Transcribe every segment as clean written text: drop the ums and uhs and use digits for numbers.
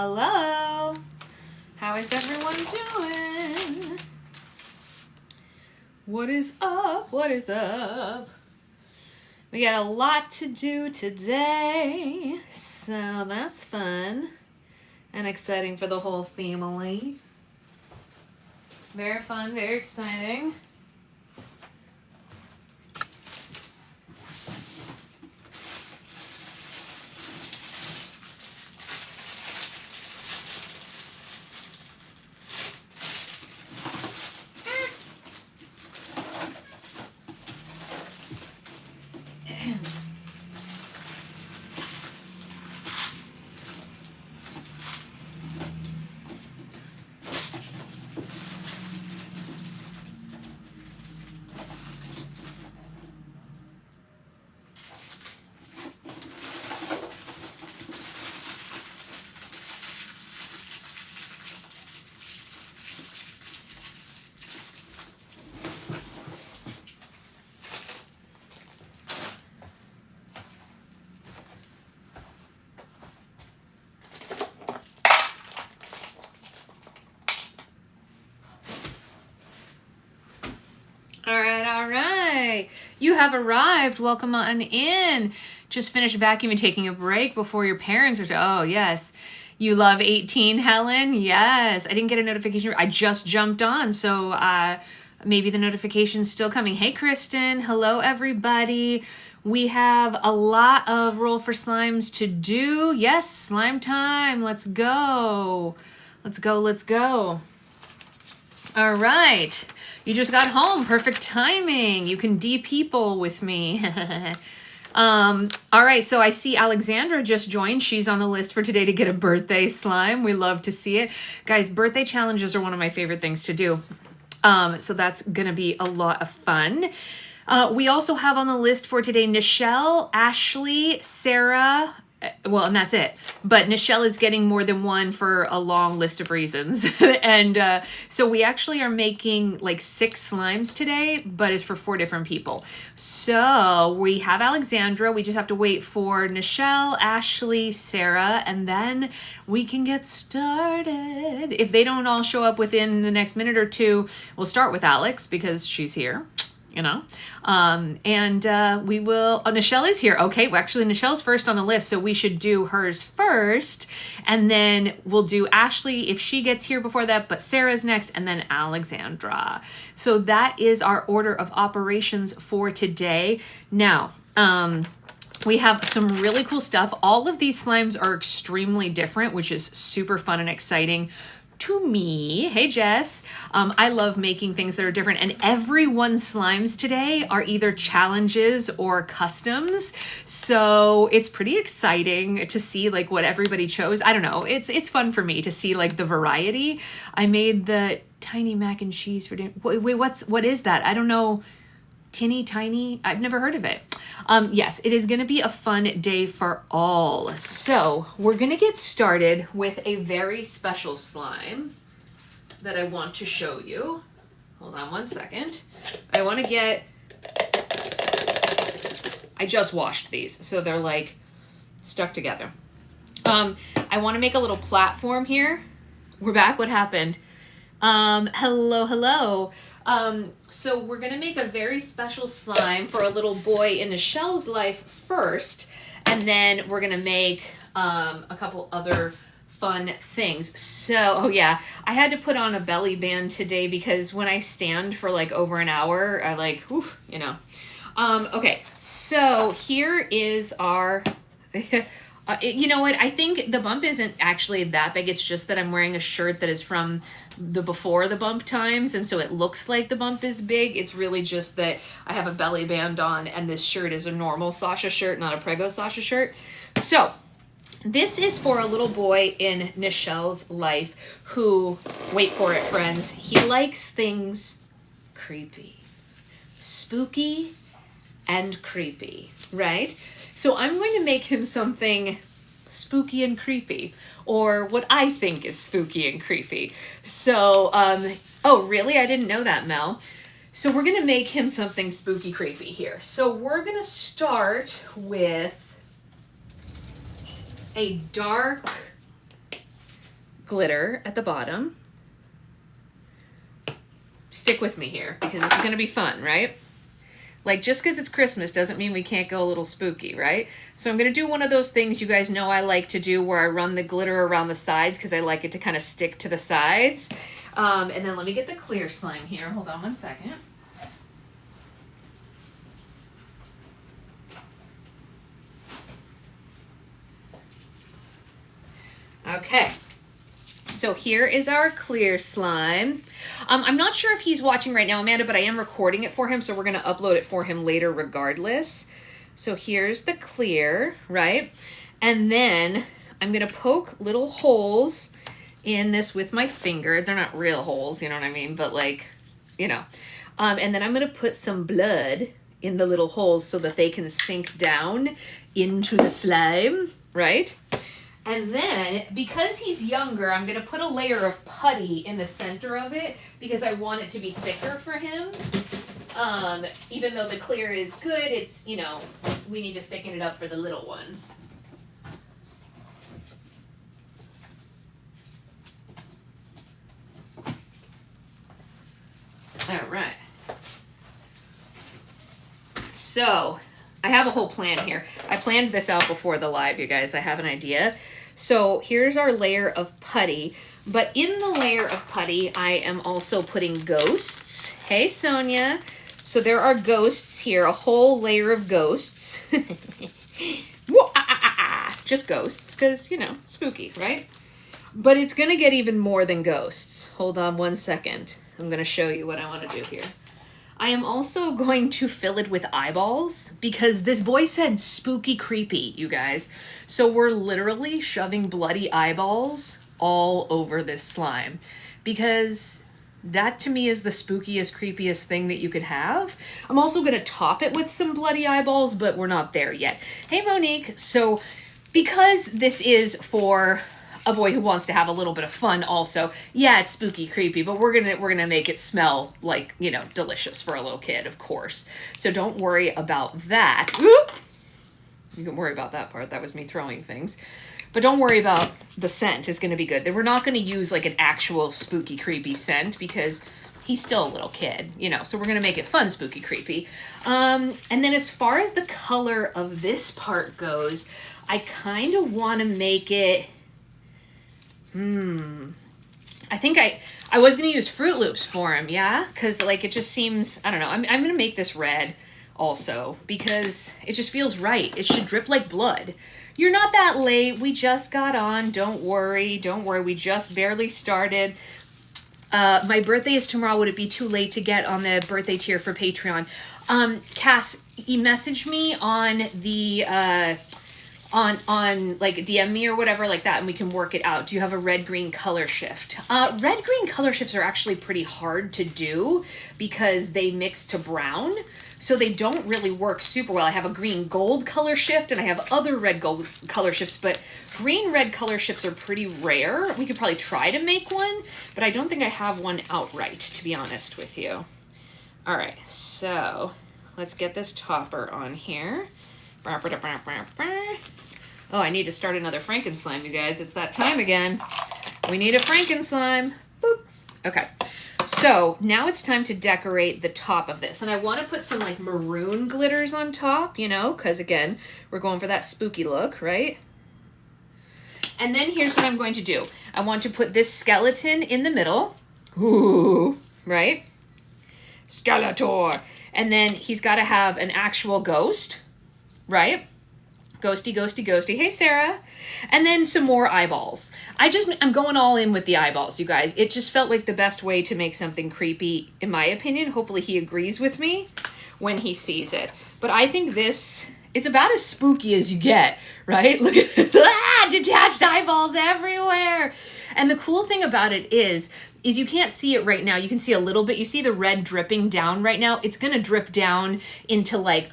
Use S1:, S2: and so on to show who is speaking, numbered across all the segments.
S1: Hello. How is everyone doing? What is up? What is up? We got a lot to do today, so that's fun and exciting for the whole family. Very fun, very exciting. All right. You have arrived. Welcome on in. Just finished vacuuming and taking a break before your parents are saying, oh, yes. You love 18, Helen? Yes. I didn't get a notification. I just jumped on, so maybe the notification's still coming. Hey, Kristen. Hello, everybody. We have a lot of Roll for Slimes to do. Yes, slime time. Let's go. Let's go. Let's go. All right. You just got home. Perfect timing. You can de-people with me. All right. So I see Alexandra just joined. She's on the list for today to get a birthday slime. We love to see it. Guys, birthday challenges are one of my favorite things to do. So that's going to be a lot of fun. We also have on the list for today, Nichelle, Ashley, Sarah, well, and that's it. But Nichelle is getting more than one for a long list of reasons. And so we actually are making like 6 slimes today, but it's for 4 different people. So we have Alexandra. We just have to wait for Nichelle, Ashley, Sarah, and then we can get started. If they don't all show up within the next minute or two, we'll start with Alex because she's here. You know, we will, oh, Nichelle is here. Okay, well, actually, Nichelle's first on the list, so we should do hers first, and then we'll do Ashley if she gets here before that, but Sarah's next, and then Alexandra. So that is our order of operations for today. Now, we have some really cool stuff. All of these slimes are extremely different, which is super fun and exciting to me. Hey, Jess. I love making things that are different, and everyone's slimes today are either challenges or customs. So it's pretty exciting to see like what everybody chose. I don't know. It's fun for me to see like the variety. I made the tiny mac and cheese for dinner. Wait, what is that? I don't know. Tinny tiny. I've never heard of it. Yes, it is going to be a fun day for all. So we're going to get started with a very special slime that I want to show you. Hold on one second. I want to get, I just washed these, so they're like stuck together. I want to make a little platform here. We're back. What happened? Hello. So we're going to make a very special slime for a little boy in Nichelle's life first, and then we're going to make a couple other fun things. So, oh yeah, I had to put on a belly band today because when I stand for like over an hour, I like, whew, you know. Okay, so here is our... you know what? I think the bump isn't actually that big. It's just that I'm wearing a shirt that is from the before the bump times, and so it looks like the bump is big. It's really just that I have a belly band on, and this shirt is a normal Sasha shirt, not a Prego Sasha shirt. So this is for a little boy in Nichelle's life who, wait for it, friends, he likes things creepy, spooky, and creepy, right? So I'm going to make him something spooky and creepy, or what I think is spooky and creepy. So, oh, really? I didn't know that, Mel. So we're going to make him something spooky creepy here. So we're going to start with a dark glitter at the bottom. Stick with me here because this is going to be fun, right? Like, just because it's Christmas doesn't mean we can't go a little spooky, right? So I'm going to do one of those things you guys know I like to do where I run the glitter around the sides because I like it to kind of stick to the sides. And then let me get the clear slime here. Hold on one second. Okay. So here is our clear slime. I'm not sure if he's watching right now, Amanda, but I am recording it for him, so we're going to upload it for him later regardless. So here's the clear, right? And then I'm going to poke little holes in this with my finger. They're not real holes, you know what I mean? But like, you know. And then I'm going to put some blood in the little holes so that they can sink down into the slime, right? And then, because he's younger, I'm going to put a layer of putty in the center of it because I want it to be thicker for him. Even though the clear is good, it's, you know, we need to thicken it up for the little ones. All right. So, I have a whole plan here. I planned this out before the live, you guys. I have an idea. So here's our layer of putty, but in the layer of putty, I am also putting ghosts. Hey, Sonia. So there are ghosts here, a whole layer of ghosts. Just ghosts, because, you know, spooky, right? But it's going to get even more than ghosts. Hold on one second. I'm going to show you what I want to do here. I am also going to fill it with eyeballs because this boy said spooky creepy, you guys. So we're literally shoving bloody eyeballs all over this slime because that to me is the spookiest, creepiest thing that you could have. I'm also going to top it with some bloody eyeballs, but we're not there yet. Hey, Monique. So because this is for a boy who wants to have a little bit of fun also. Yeah, it's spooky, creepy, but we're gonna make it smell like, you know, delicious for a little kid, of course. So don't worry about that. Oop! You can worry about that part. That was me throwing things. But don't worry about the scent. Is going to be good. We're not going to use like an actual spooky, creepy scent because he's still a little kid, you know, so we're going to make it fun, spooky, creepy. And then as far as the color of this part goes, I kind of want to make it... I think I was going to use Fruit Loops for him, yeah? Because, like, it just seems, I don't know. I'm going to make this red also because it just feels right. It should drip like blood. You're not that late. We just got on. Don't worry. Don't worry. We just barely started. My birthday is tomorrow. Would it be too late to get on the birthday tier for Patreon? Cass, message me on the... on like DM me or whatever like that, and we can work it out. Do you have a red-green color shift? Red-green color shifts are actually pretty hard to do because they mix to brown, so they don't really work super well. I have a green-gold color shift, and I have other red-gold color shifts, but green-red color shifts are pretty rare. We could probably try to make one, but I don't think I have one outright, to be honest with you. All right, so let's get this topper on here. Oh, I need to start another Frankenslime, you guys. It's that time again. We need a Frankenslime. Boop. Okay. So now it's time to decorate the top of this. And I want to put some like maroon glitters on top, you know, because again, we're going for that spooky look, right? And then here's what I'm going to do. I want to put this skeleton in the middle. Ooh, right? Skeletor. And then he's got to have an actual ghost. Right? Ghosty, ghosty, ghosty. Hey, Sarah. And then some more eyeballs. I'm going all in with the eyeballs, you guys. It just felt like the best way to make something creepy, in my opinion. Hopefully he agrees with me when he sees it. But I think this is about as spooky as you get, right? Look at this. Detached eyeballs everywhere. And the cool thing about it is you can't see it right now. You can see a little bit. You see the red dripping down right now. It's going to drip down into like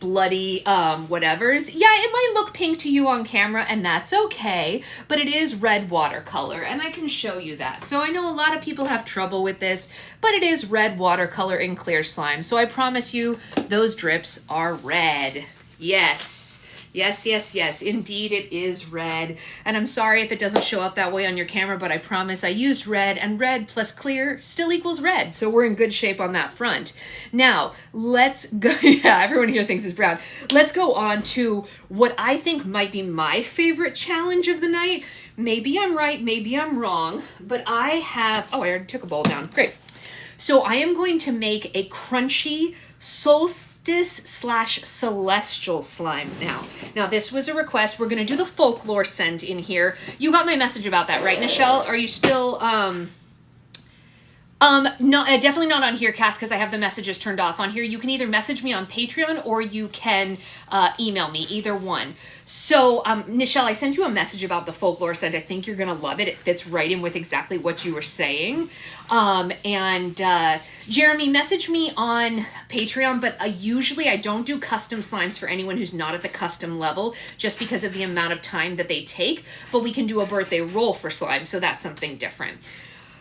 S1: bloody whatevers. Yeah, it might look pink to you on camera, and that's okay, but it is red watercolor, and I can show you that. So I know a lot of people have trouble with this, but it is red watercolor in clear slime. So I promise you those drips are red. Yes. Yes, yes, yes. Indeed, it is red. And I'm sorry if it doesn't show up that way on your camera, but I promise I used red, and red plus clear still equals red. So we're in good shape on that front. Now, let's go. Yeah, everyone here thinks it's brown. Let's go on to what I think might be my favorite challenge of the night. Maybe I'm right, maybe I'm wrong, but I have, oh, I already took a bowl down. Great. So I am going to make a crunchy solstice/celestial slime now. Now this was a request. We're gonna do the folklore scent in here. You got my message about that, right, Nichelle? Are you still, no, definitely not on here, Cass, because I have the messages turned off on here. You can either message me on Patreon or you can email me, either one. So, Nichelle, I sent you a message about the folklore scent. I think you're going to love it. It fits right in with exactly what you were saying. Jeremy, message me on Patreon, but usually I don't do custom slimes for anyone who's not at the custom level, just because of the amount of time that they take. But we can do a birthday roll for slime, so that's something different.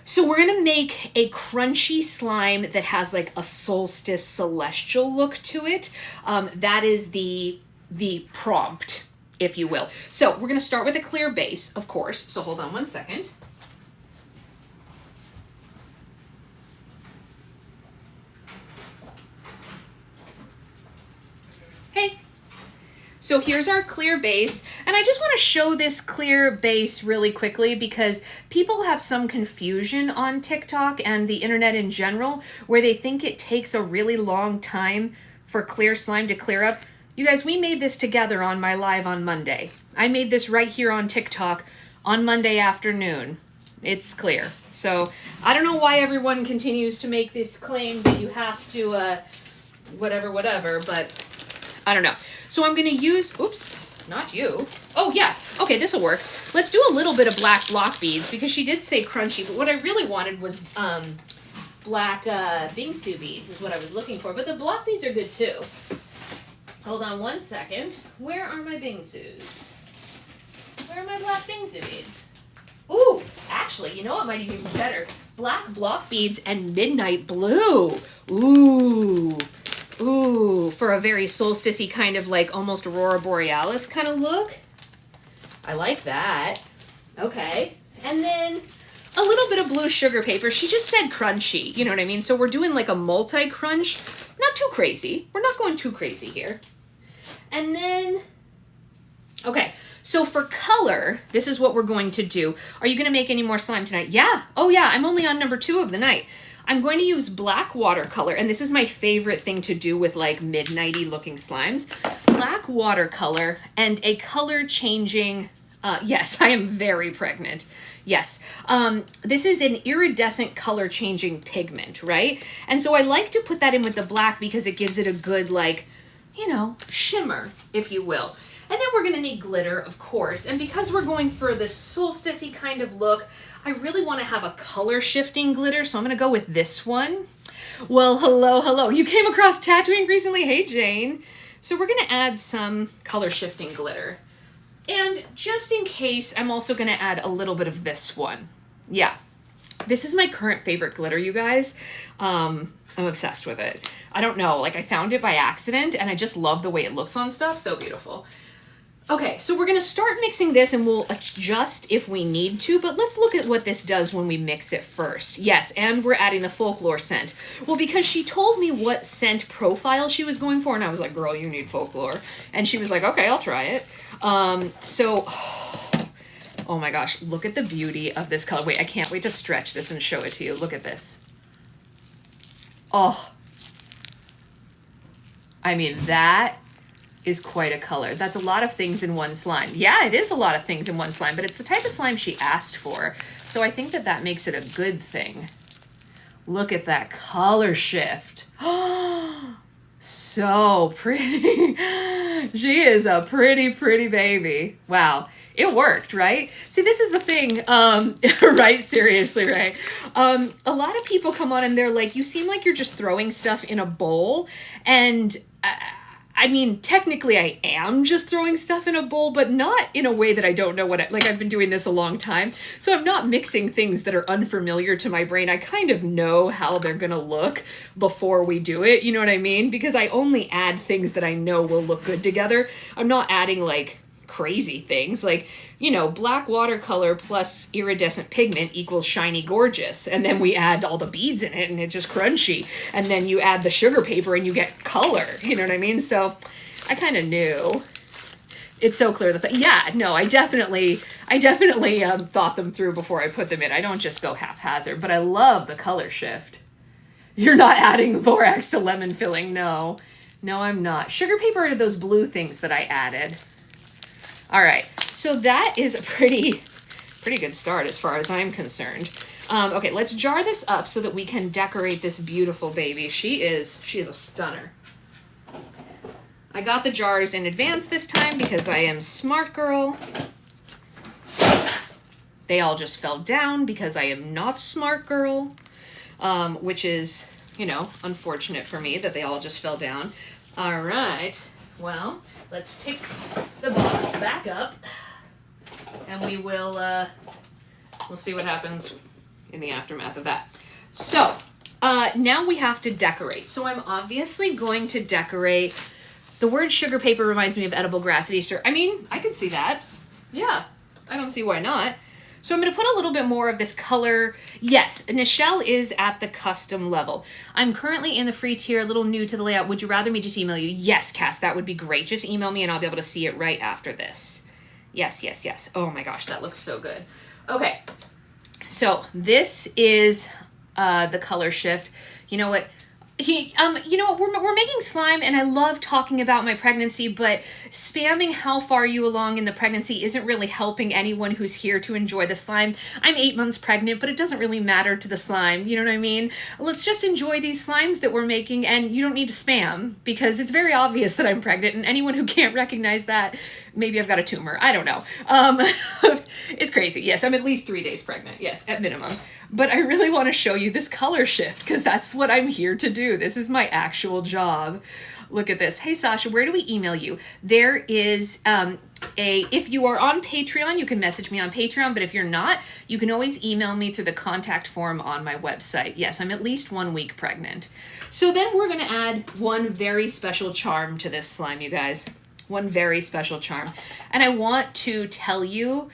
S1: So we're going to make a crunchy slime that has like a solstice celestial look to it. That is the prompt, if you will. So we're going to start with a clear base, of course. So hold on one second. Hey. So here's our clear base, and I just want to show this clear base really quickly because people have some confusion on TikTok and the internet in general where they think it takes a really long time for clear slime to clear up. You guys, we made this together on my live on Monday. I made this right here on TikTok on Monday afternoon. It's clear. So I don't know why everyone continues to make this claim that you have to whatever, but I don't know. So I'm going to use, oops, not you. Oh yeah, okay, this will work. Let's do a little bit of black block beads because she did say crunchy, but what I really wanted was black bingsu beads is what I was looking for, but the block beads are good too. Hold on one second. Where are my bingsus? Where are my black bingsu beads? Ooh, actually, you know what might even be better? Black block beads and midnight blue. Ooh. Ooh, for a very solstice-y kind of like almost Aurora Borealis kind of look. I like that. Okay. And then a little bit of blue sugar paper. She just said crunchy, you know what I mean? So we're doing like a multi-crunch. Not too crazy. We're not going too crazy here. And then, okay, so for color, this is what we're going to do. Are you going to make any more slime tonight? Yeah. Oh yeah, I'm only on number 2 of the night. I'm going to use black watercolor, and this is my favorite thing to do with like midnighty looking slimes. Black watercolor and a color changing, yes, I am very pregnant. Yes, this is an iridescent color changing pigment, right? And so I like to put that in with the black because it gives it a good like, you know, shimmer, if you will. And then we're gonna need glitter, of course. And because we're going for the solstice-y kind of look, I really want to have a color shifting glitter, so I'm going to go with this one. Well, hello, hello. You came across tattooing recently? Hey, Jane. So we're going to add some color shifting glitter. And just in case, I'm also going to add a little bit of this one. Yeah. This is my current favorite glitter, you guys. I'm obsessed with it. I don't know, like I found it by accident and I just love the way it looks on stuff. So beautiful. Okay, so we're going to start mixing this and we'll adjust if we need to, but let's look at what this does when we mix it first. Yes, and we're adding the folklore scent. Well, because she told me what scent profile she was going for, and I was like, girl, you need folklore. And she was like, okay, I'll try it. Oh my gosh, look at the beauty of this color. Wait, I can't wait to stretch this and show it to you. Look at this. Oh, I mean, that is quite a color. That's a lot of things in one slime. Yeah, it is a lot of things in one slime, but it's the type of slime she asked for. So I think that that makes it a good thing. Look at that color shift. So pretty. She is a pretty, pretty baby. Wow. It worked, right? See, this is the thing, right? Seriously, right? A lot of people come on and they're like, you seem like you're just throwing stuff in a bowl. And I mean, technically I am just throwing stuff in a bowl, but not in a way that I don't know what like I've been doing this a long time. So I'm not mixing things that are unfamiliar to my brain. I kind of know how they're going to look before we do it. You know what I mean? Because I only add things that I know will look good together. I'm not adding like crazy things like, you know, black watercolor plus iridescent pigment equals shiny gorgeous, and then we add all the beads in it and it's just crunchy, and then you add the sugar paper and you get color, you know what I mean? So I kind of knew. It's so clear that yeah, no, I definitely thought them through before I put them in. I don't just go haphazard, but I love the color shift. You're not adding borax to lemon filling. No, I'm not. Sugar paper are those blue things that I added. All right, so that is a pretty good start as far as I'm concerned. Okay, let's jar this up so that we can decorate this beautiful baby. She is a stunner. I got the jars in advance this time because I am smart girl. They all just fell down because I am not smart girl, which is, you know, unfortunate for me that they all just fell down. All right, well, let's pick the box back up, and we will we'll see what happens in the aftermath of that. So now we have to decorate. So I'm obviously going to decorate. The word sugar paper reminds me of edible grass at Easter. I mean, I could see that. Yeah, I don't see why not. So I'm going to put a little bit more of this color. Yes, Nichelle is at the custom level. I'm currently in the free tier, a little new to the layout. Would you rather me just email you? Yes, Cass, that would be great. Just email me and I'll be able to see it right after this. Yes. Oh my gosh, that looks so good. Okay, so this is the color shift. You know what? You know what, we're making slime, and I love talking about my pregnancy, but spamming how far you along in the pregnancy isn't really helping anyone who's here to enjoy the slime. I'm 8 months pregnant, but it doesn't really matter to the slime, you know what I mean? Let's just enjoy these slimes that we're making, and you don't need to spam, because it's very obvious that I'm pregnant, and anyone who can't recognize that, maybe I've got a tumor, I don't know. It's crazy. Yes, I'm at least 3 days pregnant, yes, at minimum. But I really want to show you this color shift because that's what I'm here to do. This is my actual job. Look at this. Hey, Sasha, where do we email you? There is if you are on Patreon, you can message me on Patreon, but if you're not, you can always email me through the contact form on my website. Yes, I'm at least 1 week pregnant. So then we're going to add one very special charm to this slime, you guys. One very special charm. And I want to tell you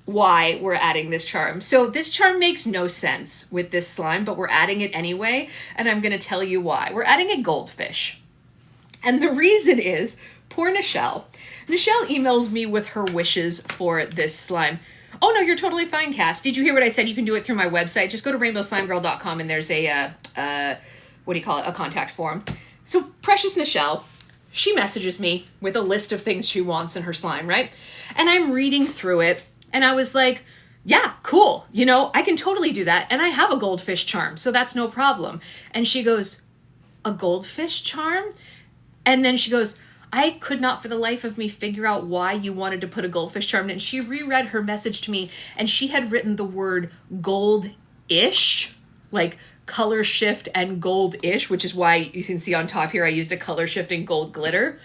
S1: why we're adding this charm. So this charm makes no sense with this slime, but we're adding it anyway, and I'm going to tell you why. We're adding a goldfish. And the reason is, poor Nichelle. Nichelle emailed me with her wishes for this slime. Oh no, you're totally fine, Cass. Did you hear what I said? You can do it through my website. Just go to rainbowslimegirl.com and there's a, what do you call it? A contact form. So precious Nichelle, she messages me with a list of things she wants in her slime, right? And I'm reading through it. And I was like, yeah, cool. You know, I can totally do that. And I have a goldfish charm, so that's no problem. And she goes, a goldfish charm? And then she goes, I could not for the life of me figure out why you wanted to put a goldfish charm in. And she reread her message to me, and she had written the word gold-ish, like color shift and gold-ish, which is why you can see on top here I used a color shift and gold glitter.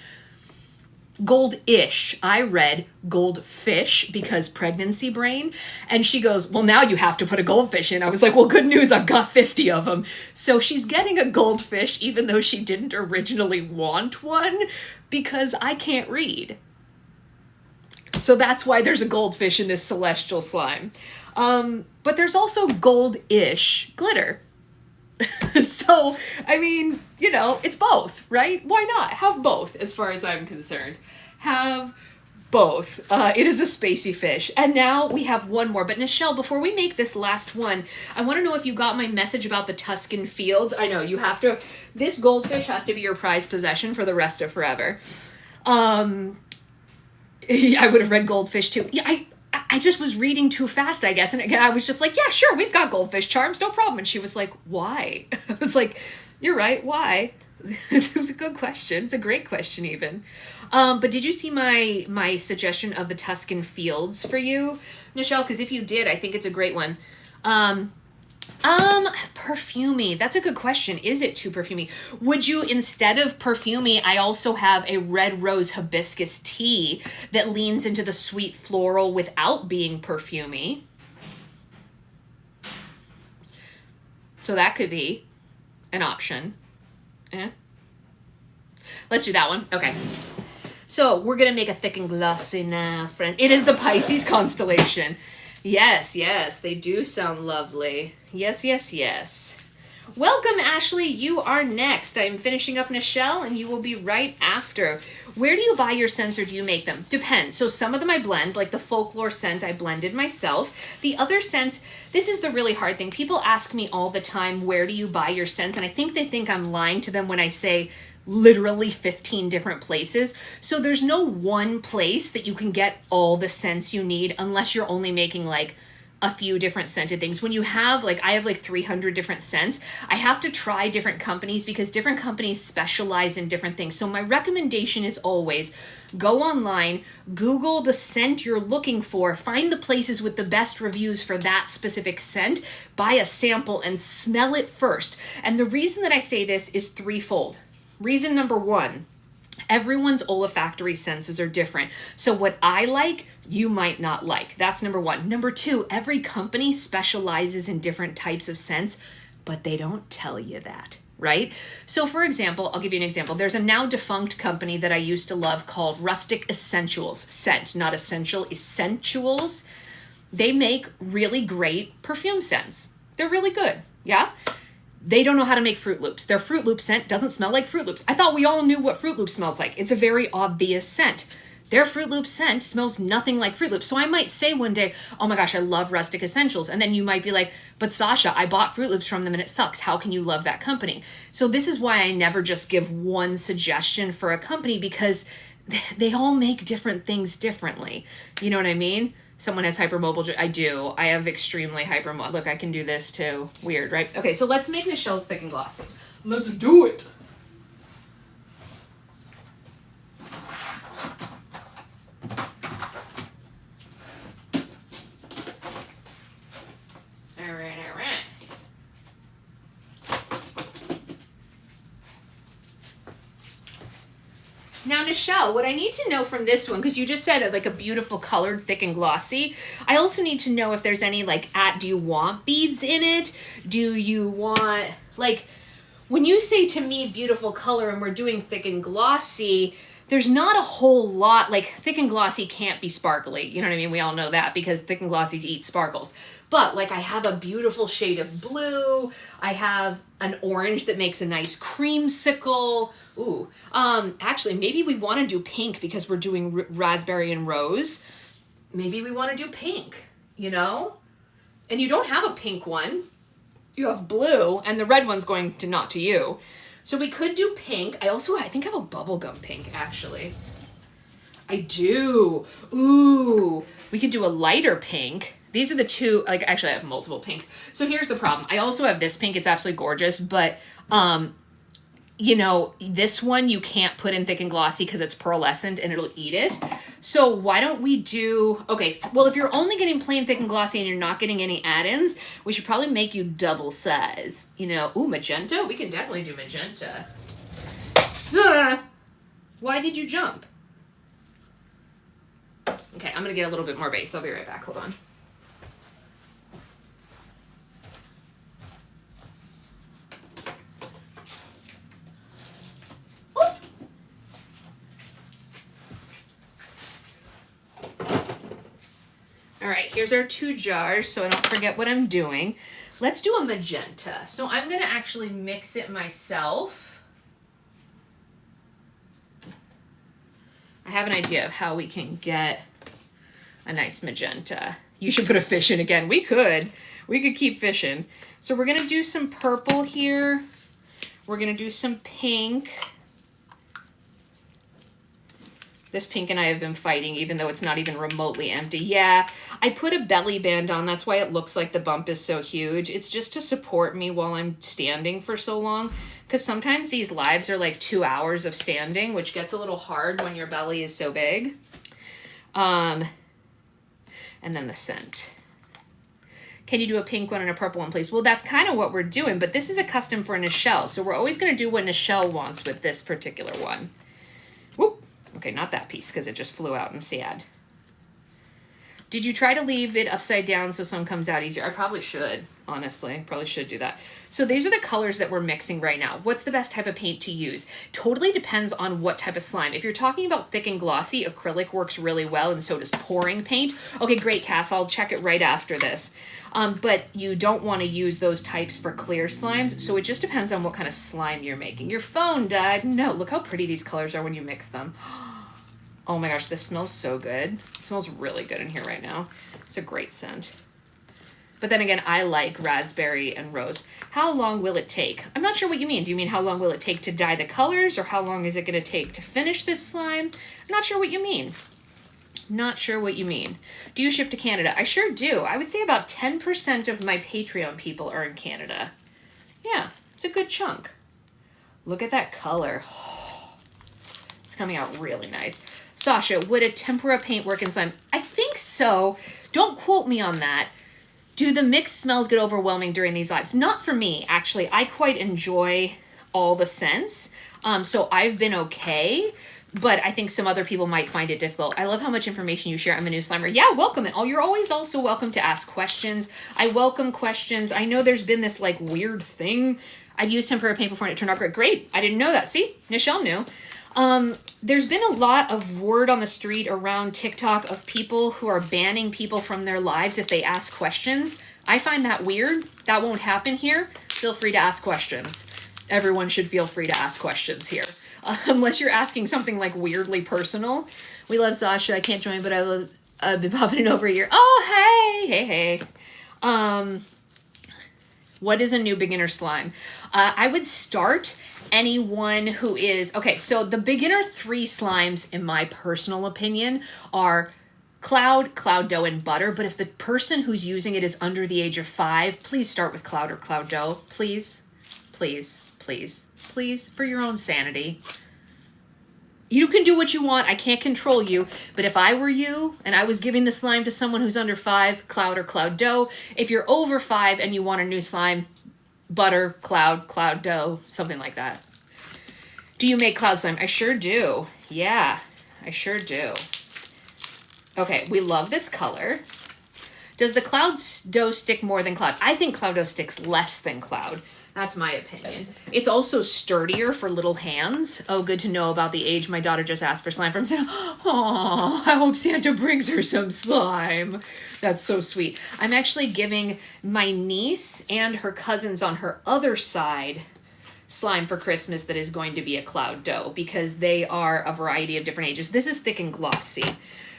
S1: Gold-ish. I read goldfish because pregnancy brain. And she goes, well, now you have to put a goldfish in. I was like, well, good news. I've got 50 of them. So she's getting a goldfish even though she didn't originally want one because I can't read. So that's why there's a goldfish in this celestial slime. But there's also gold-ish glitter. So, I mean, you know, it's both, right? Why not? Have both, as far as I'm concerned. Have both. It is a spacey fish. And now we have one more. But Nichelle, before we make this last one, I want to know if you got my message about the Tuscan fields. I know, you have to... This goldfish has to be your prized possession for the rest of forever. I would have read goldfish too. Yeah, I just was reading too fast, I guess. And again, I was just like, yeah, sure, we've got goldfish charms, no problem. And she was like, why? I was like, you're right, why? It's a good question. It's a great question even. But did you see my suggestion of the Tuscan fields for you, Nichelle? Because if you did, I think it's a great one. Perfumey. That's a good question. Is it too perfumey? Would you, instead of perfumey, I also have a red rose hibiscus tea that leans into the sweet floral without being perfumey. So that could be an option. Yeah. Let's do that one. Okay. So we're going to make a thick and glossy now, friend. It is the Pisces constellation. Yes, yes, they do sound lovely. Yes, yes, yes. Welcome, Ashley. You are next. I'm finishing up Nichelle, and you will be right after. Where do you buy your scents, or do you make them? Depends. So some of them I blend, like the folklore scent I blended myself. The other scents, this is the really hard thing. People ask me all the time, where do you buy your scents? And I think they think I'm lying to them when I say literally 15 different places. So there's no one place that you can get all the scents you need unless you're only making like a few different scented things. When you have like, I have like 300 different scents, I have to try different companies because different companies specialize in different things. So my recommendation is always go online, Google the scent you're looking for, find the places with the best reviews for that specific scent, buy a sample and smell it first. And the reason that I say this is threefold. Reason number one, everyone's olfactory senses are different. So what I like, you might not like. That's number one. Number two, every company specializes in different types of scents, but they don't tell you that, right? So for example, I'll give you an example. There's a now defunct company that I used to love called Rustic Essentials. Scent, not essential, Essentials. They make really great perfume scents. They're really good, yeah? They don't know how to make Fruit Loops. Their Fruit Loop scent doesn't smell like Fruit Loops. I thought we all knew what Fruit Loops smells like. It's a very obvious scent. Their Fruit Loop scent smells nothing like Fruit Loops. So I might say one day, oh my gosh, I love Rustic Essentials. And then you might be like, but Sasha, I bought Fruit Loops from them and it sucks. How can you love that company? So this is why I never just give one suggestion for a company, because they all make different things differently. You know what I mean? Someone has hypermobile. I do. I have extremely hypermobile. Look, I can do this too. Weird, right? Okay, so let's make Nichelle's thick and glossy. Let's do it. All right, all right. Now, Nichelle, what I need to know from this one, because you just said like a beautiful colored, thick and glossy, I also need to know if there's any like, do you want beads in it? Do you want, like, when you say to me beautiful color and we're doing thick and glossy, there's not a whole lot, like thick and glossy can't be sparkly. You know what I mean? We all know that because thick and glossy eat sparkles. But like I have a beautiful shade of blue. I have an orange that makes a nice creamsicle. Ooh, actually, maybe we want to do pink because we're doing raspberry and rose. Maybe we want to do pink, you know? And you don't have a pink one. You have blue, and the red one's going to not to you. So we could do pink. I think I have a bubblegum pink, actually. I do. Ooh, we could do a lighter pink. These are the two, like, actually I have multiple pinks. So here's the problem. I also have this pink. It's absolutely gorgeous, but, you know, this one you can't put in thick and glossy because it's pearlescent and it'll eat it. So why don't we do, okay, well, if you're only getting plain thick and glossy and you're not getting any add-ins, we should probably make you double size. You know, ooh, magenta? We can definitely do magenta. Ah, why did you jump? Okay, I'm gonna get a little bit more base. I'll be right back, hold on. All right, here's our 2 jars so I don't forget what I'm doing. Let's do a magenta. So I'm gonna actually mix it myself. I have an idea of how we can get a nice magenta. You should put a fish in again. We could keep fishing. So we're gonna do some purple here. We're gonna do some pink. This pink and I have been fighting, even though it's not even remotely empty. Yeah, I put a belly band on. That's why it looks like the bump is so huge. It's just to support me while I'm standing for so long. Because sometimes these lives are like 2 hours of standing, which gets a little hard when your belly is so big. And then the scent. Can you do a pink one and a purple one, please? Well, that's kind of what we're doing, but this is a custom for Nichelle, so we're always going to do what Nichelle wants with this particular one. Whoop. Okay, not that piece, because it just flew out and sad. Did you try to leave it upside down so some comes out easier? I probably should, honestly. Probably should do that. So these are the colors that we're mixing right now. What's the best type of paint to use? Totally depends on what type of slime. If you're talking about thick and glossy, acrylic works really well, and so does pouring paint. Okay, great, Cass. I'll check it right after this. But you don't want to use those types for clear slimes, so it just depends on what kind of slime you're making. Your phone died. No, look how pretty these colors are when you mix them. Oh my gosh, this smells so good. It smells really good in here right now. It's a great scent. But then again, I like raspberry and rose. How long will it take? I'm not sure what you mean. Do you mean how long will it take to dye the colors, or how long is it going to take to finish this slime? I'm not sure what you mean. Not sure what you mean. Do you ship to Canada? I sure do. I would say about 10% of my Patreon people are in Canada. Yeah, it's a good chunk. Look at that color. It's coming out really nice. Sasha, would a tempera paint work in slime? I think so. Don't quote me on that. Do the mixed smells get overwhelming during these lives? Not for me, actually. I quite enjoy all the scents. So I've been okay, but I think some other people might find it difficult. I love how much information you share. I'm a new Slimer. Yeah, welcome it. Oh, you're always also welcome to ask questions. I welcome questions. I know there's been this like weird thing. I've used tempera paint before and it turned out great. Great. I didn't know that. See, Nichelle knew. There's been a lot of word on the street around TikTok of people who are banning people from their lives if they ask questions. I find that weird. That won't happen here. Feel free to ask questions. Everyone should feel free to ask questions here. Unless you're asking something like weirdly personal. We love Sasha. I can't join, but I've been popping in over a year. Oh, hey. What is a new beginner slime? I would start anyone who is... Okay, so the beginner 3 slimes, in my personal opinion, are Cloud, Cloud Dough, and Butter. But if the person who's using it is under the age of 5, please start with Cloud or Cloud Dough. Please, please, please, please, for your own sanity. You can do what you want. I can't control you. But if I were you and I was giving the slime to someone who's under 5, Cloud or Cloud Dough. If you're over 5 and you want a new slime, Butter, Cloud, Cloud Dough, something like that. Do you make cloud slime? I sure do. Yeah, I sure do. Okay, we love this color. Does the Cloud Dough stick more than Cloud? I think Cloud Dough sticks less than Cloud. That's my opinion. It's also sturdier for little hands. Oh, good to know about the age. My daughter just asked for slime from Santa. Oh, I hope Santa brings her some slime. That's so sweet. I'm actually giving my niece and her cousins on her other side slime for Christmas that is going to be a Cloud Dough because they are a variety of different ages. This is thick and glossy.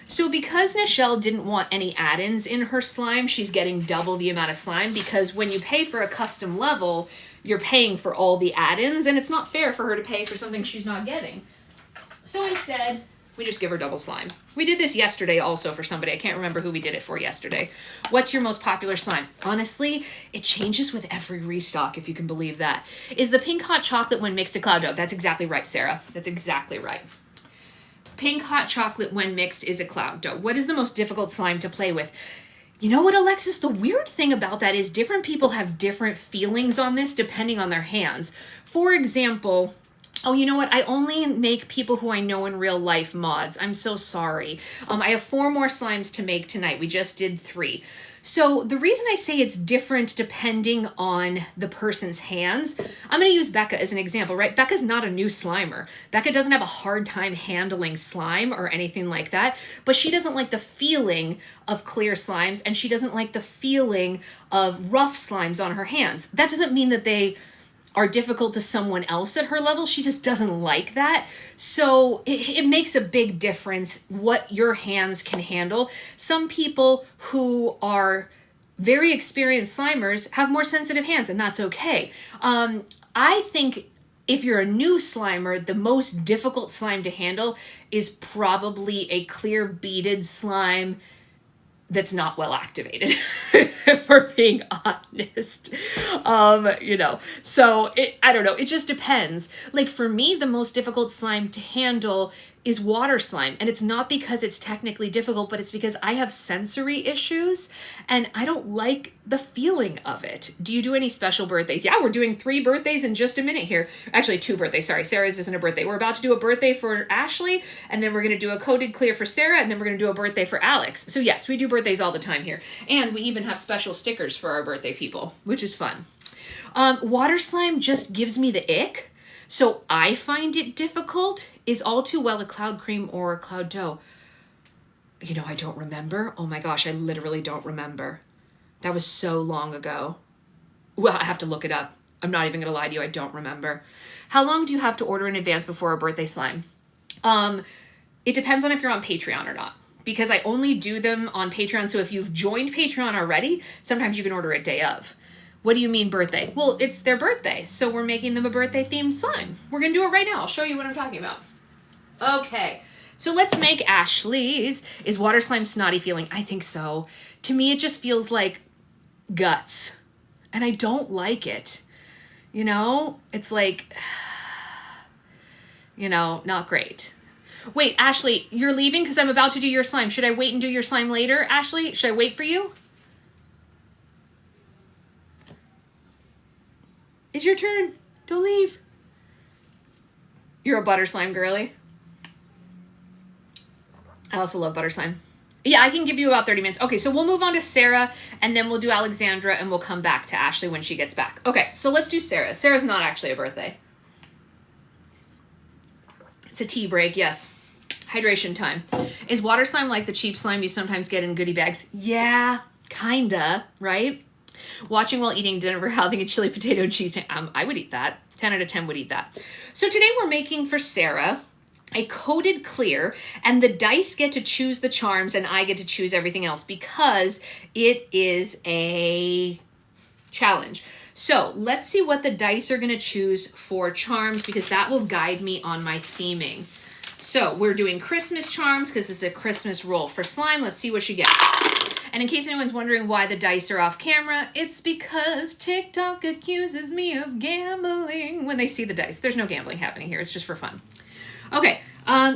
S1: So because Nichelle didn't want any add-ins in her slime, she's getting double the amount of slime because when you pay for a custom level, you're paying for all the add-ins, and it's not fair for her to pay for something she's not getting. So instead, we just give her double slime. We did this yesterday also for somebody. I can't remember who we did it for yesterday. What's your most popular slime? Honestly, it changes with every restock, if you can believe that. Is the pink hot chocolate when mixed to Cloud Dough? That's exactly right, Sarah. That's exactly right. Pink hot chocolate when mixed is a Cloud Dough. What is the most difficult slime to play with? You know what, Alexis? The weird thing about that is different people have different feelings on this depending on their hands. For example, oh, you know what? I only make people who I know in real life mods. I'm so sorry. I have 4 more slimes to make tonight. We just did 3. So the reason I say it's different depending on the person's hands, I'm going to use Becca as an example, right? Becca's not a new Slimer. Becca doesn't have a hard time handling slime or anything like that, but she doesn't like the feeling of clear slimes and she doesn't like the feeling of rough slimes on her hands. That doesn't mean that they are difficult to someone else at her level. She just doesn't like that. So it makes a big difference what your hands can handle. Some people who are very experienced Slimers have more sensitive hands, and that's okay. I think if you're a new Slimer, the most difficult slime to handle is probably a clear beaded slime that's not well activated, for being honest. So I don't know. It just depends. Like for me, the most difficult slime to handle is water slime. And it's not because it's technically difficult, but it's because I have sensory issues and I don't like the feeling of it. Do you do any special birthdays? Yeah, we're doing 3 birthdays in just a minute here. Actually, 2 birthdays. Sorry, Sarah's isn't a birthday. We're about to do a birthday for Ashley, and then we're going to do a Coded Clear for Sarah, and then we're going to do a birthday for Alex. So yes, we do birthdays all the time here. And we even have special stickers for our birthday people, which is fun. Water slime just gives me the ick. So I find it difficult. Is all too well a cloud cream or a cloud dough? You know, I don't remember. Oh my gosh, I literally don't remember. That was so long ago. Well, I have to look it up. I'm not even gonna lie to you, I don't remember. How long do you have to order in advance before a birthday slime? It depends on if you're on Patreon or not, because I only do them on Patreon. So if you've joined Patreon already, sometimes you can order it day of. What do you mean birthday? Well, it's their birthday, so we're making them a birthday themed slime. We're gonna do it right now. I'll show you what I'm talking about. Okay, so let's make Ashley's. Is water slime snotty feeling? I think so. To me, it just feels like guts, and I don't like it. You know, it's like, you know, not great. Wait, Ashley, you're leaving because I'm about to do your slime. Should I wait and do your slime later, Ashley? Should I wait for you? It's your turn. Don't leave. You're a butter slime girly. I also love butter slime. Yeah, I can give you about 30 minutes. Okay, so we'll move on to Sarah, and then we'll do Alexandra, and we'll come back to Ashley when she gets back. Okay, so let's do Sarah. Sarah's not actually a birthday. It's a tea break, yes. Hydration time. Is water slime like the cheap slime you sometimes get in goodie bags? Yeah, kinda, right? Watching while eating dinner or having a chili potato cheese pan. I would eat that. 10 out of 10 would eat that. So today we're making for Sarah a Coded Clear, and the dice get to choose the charms and I get to choose everything else because it is a challenge. So let's see what the dice are going to choose for charms, because that will guide me on my theming. So we're doing Christmas charms because it's a Christmas roll for slime. Let's see what she gets. And in case anyone's wondering why the dice are off camera, it's because TikTok accuses me of gambling when they see the dice. There's no gambling happening here. It's just for fun. Okay,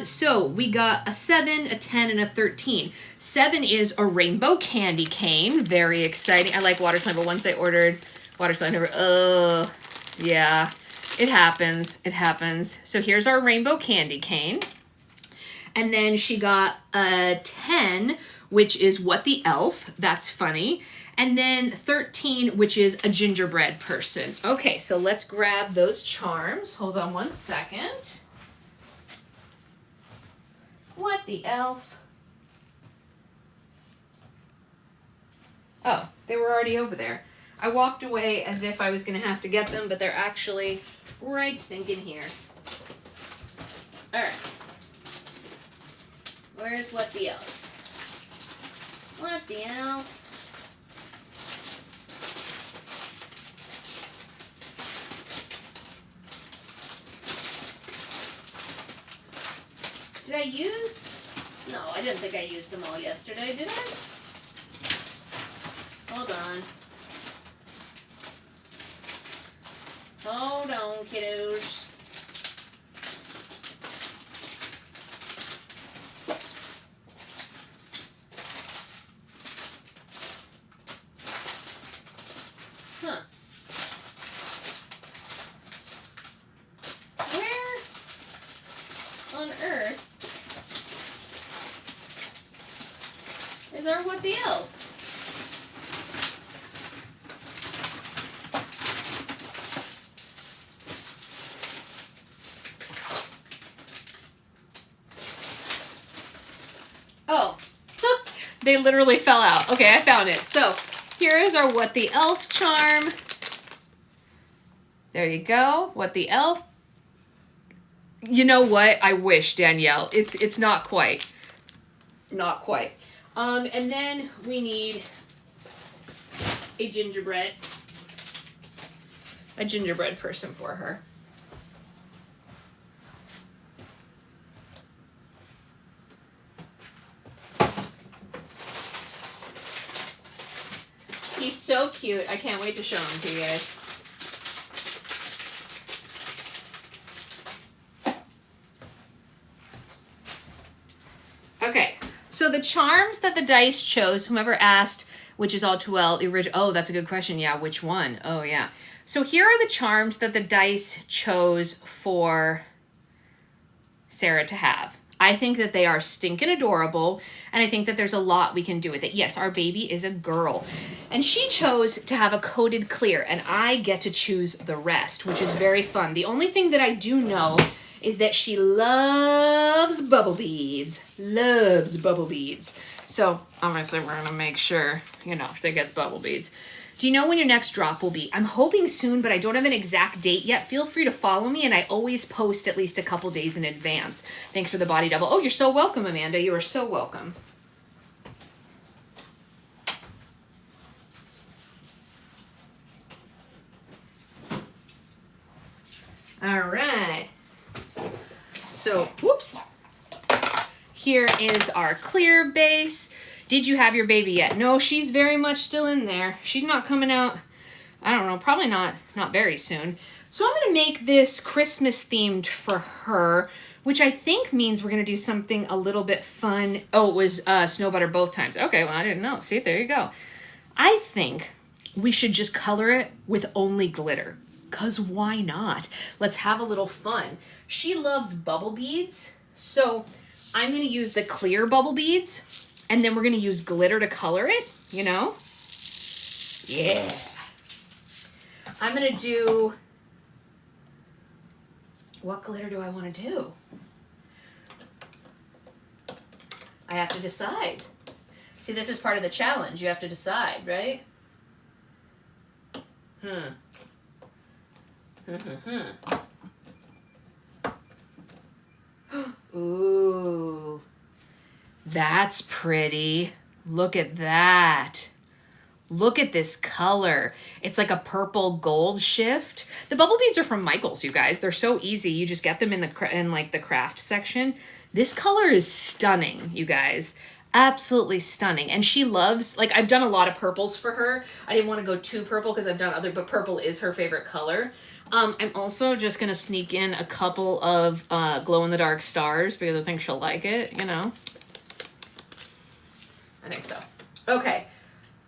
S1: so we got a 7, a 10, and a 13. 7 is a rainbow candy cane. Very exciting. I like water slime, but once I ordered water slime, yeah, it happens. It happens. So here's our rainbow candy cane. And then she got a 10, which is What the Elf. That's funny. And then 13, which is a gingerbread person. Okay, so let's grab those charms. Hold on one second. What the Elf? Oh, they were already over there. I walked away as if I was going to have to get them, but they're actually right stinking here. All right. Where's What the Elf? What the Elf? Did I use? No, I didn't think I used them all yesterday, did I? Hold on. Hold on, kiddos. Huh. Where on earth is our What the Elf? Oh, they literally fell out. Okay, I found it. So here is our What the Elf charm. There you go. What the Elf. You know what? I wish, Danielle. It's not quite. Not quite. And then we need a gingerbread person for her. He's so cute. I can't wait to show him to you guys. So the charms that the dice chose, whomever asked, which is all too well, the original, oh, that's a good question. Yeah, which one? Oh, yeah. So here are the charms that the dice chose for Sarah to have. I think that they are stinking adorable, and I think that there's a lot we can do with it. Yes, our baby is a girl, and she chose to have a coated clear, and I get to choose the rest, which is very fun. The only thing that I do know is that she loves bubble beads. Loves bubble beads. So obviously we're gonna make sure, you know, she gets bubble beads. Do you know when your next drop will be? I'm hoping soon, but I don't have an exact date yet. Feel free to follow me, and I always post at least a couple days in advance. Thanks for the body double. Oh, you're so welcome, Amanda. You are so welcome. All right. So, whoops. Here is our clear base. Did you have your baby yet? No, she's very much still in there. She's not coming out, I don't know, probably not very soon. So I'm gonna make this Christmas themed for her, which I think means we're gonna do something a little bit fun. Oh, it was snow butter both times. Okay, well, I didn't know. See, there you go. I think we should just color it with only glitter, because why not? Let's have a little fun. She loves bubble beads, so I'm gonna use the clear bubble beads, and then we're gonna use glitter to color it, you know? Yeah. I'm gonna do, what glitter do I wanna do? I have to decide. See, this is part of the challenge. You have to decide, right? Ooh, that's pretty. Look at that. Look at this color. It's like a purple gold shift. The bubble beads are from Michaels, you guys. They're so easy. You just get them in the craft section. This color is stunning, you guys. Absolutely stunning. And she loves, like, I've done a lot of purples for her. I didn't want to go too purple because I've done other, but purple is her favorite color. I'm also just going to sneak in a couple of glow-in-the-dark stars because I think she'll like it, you know. I think so. Okay.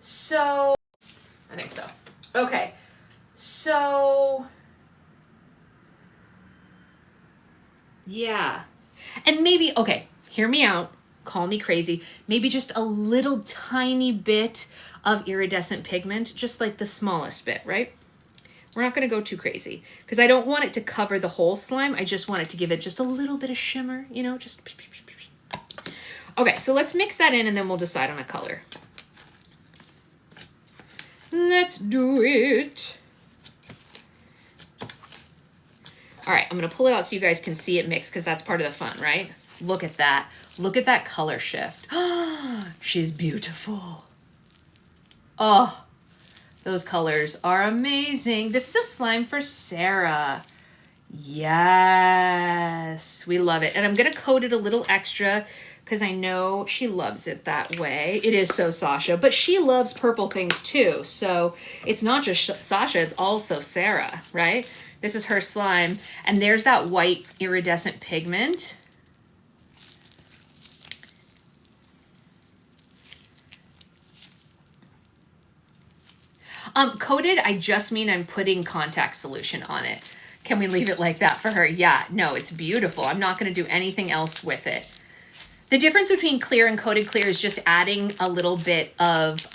S1: So, I think so. Okay. So, yeah. And maybe, okay, hear me out. Call me crazy. Maybe just a little tiny bit of iridescent pigment, just like the smallest bit, right? We're not going to go too crazy because I don't want it to cover the whole slime. I just want it to give it just a little bit of shimmer, you know, just. Okay, so let's mix that in and then we'll decide on a color. Let's do it. All right, I'm going to pull it out so you guys can see it mix because that's part of the fun, right? Look at that. Look at that color shift. She's beautiful. Oh, those colors are amazing. This is a slime for Sarah. Yes, we love it. And I'm going to coat it a little extra because I know she loves it that way. It is so Sasha, but she loves purple things too. So it's not just Sasha, it's also Sarah, right? This is her slime. And there's that white iridescent pigment. Coated, I just mean I'm putting contact solution on it. Can we leave it like that for her? Yeah, no, it's beautiful. I'm not going to do anything else with it. The difference between clear and coated clear is just adding a little bit of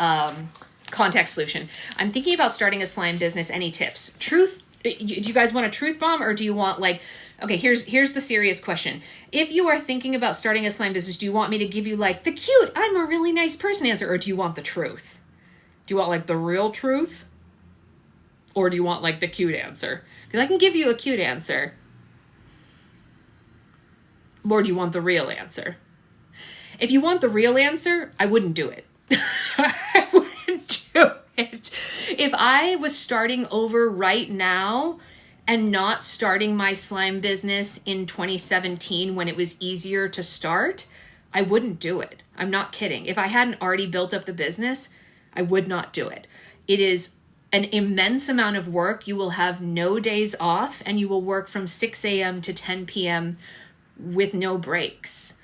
S1: contact solution. I'm thinking about starting a slime business. Any tips? Truth, do you guys want a truth bomb or do you want like, okay, here's the serious question. If you are thinking about starting a slime business, do you want me to give you like the cute, I'm a really nice person answer, or do you want the truth? Do you want like the real truth? Or do you want like the cute answer? Because I can give you a cute answer. Or do you want the real answer? If you want the real answer, I wouldn't do it. I wouldn't do it. If I was starting over right now and not starting my slime business in 2017 when it was easier to start, I wouldn't do it. I'm not kidding. If I hadn't already built up the business, I would not do it. It is an immense amount of work. You will have no days off and you will work from 6 a.m. to 10 p.m. with no breaks.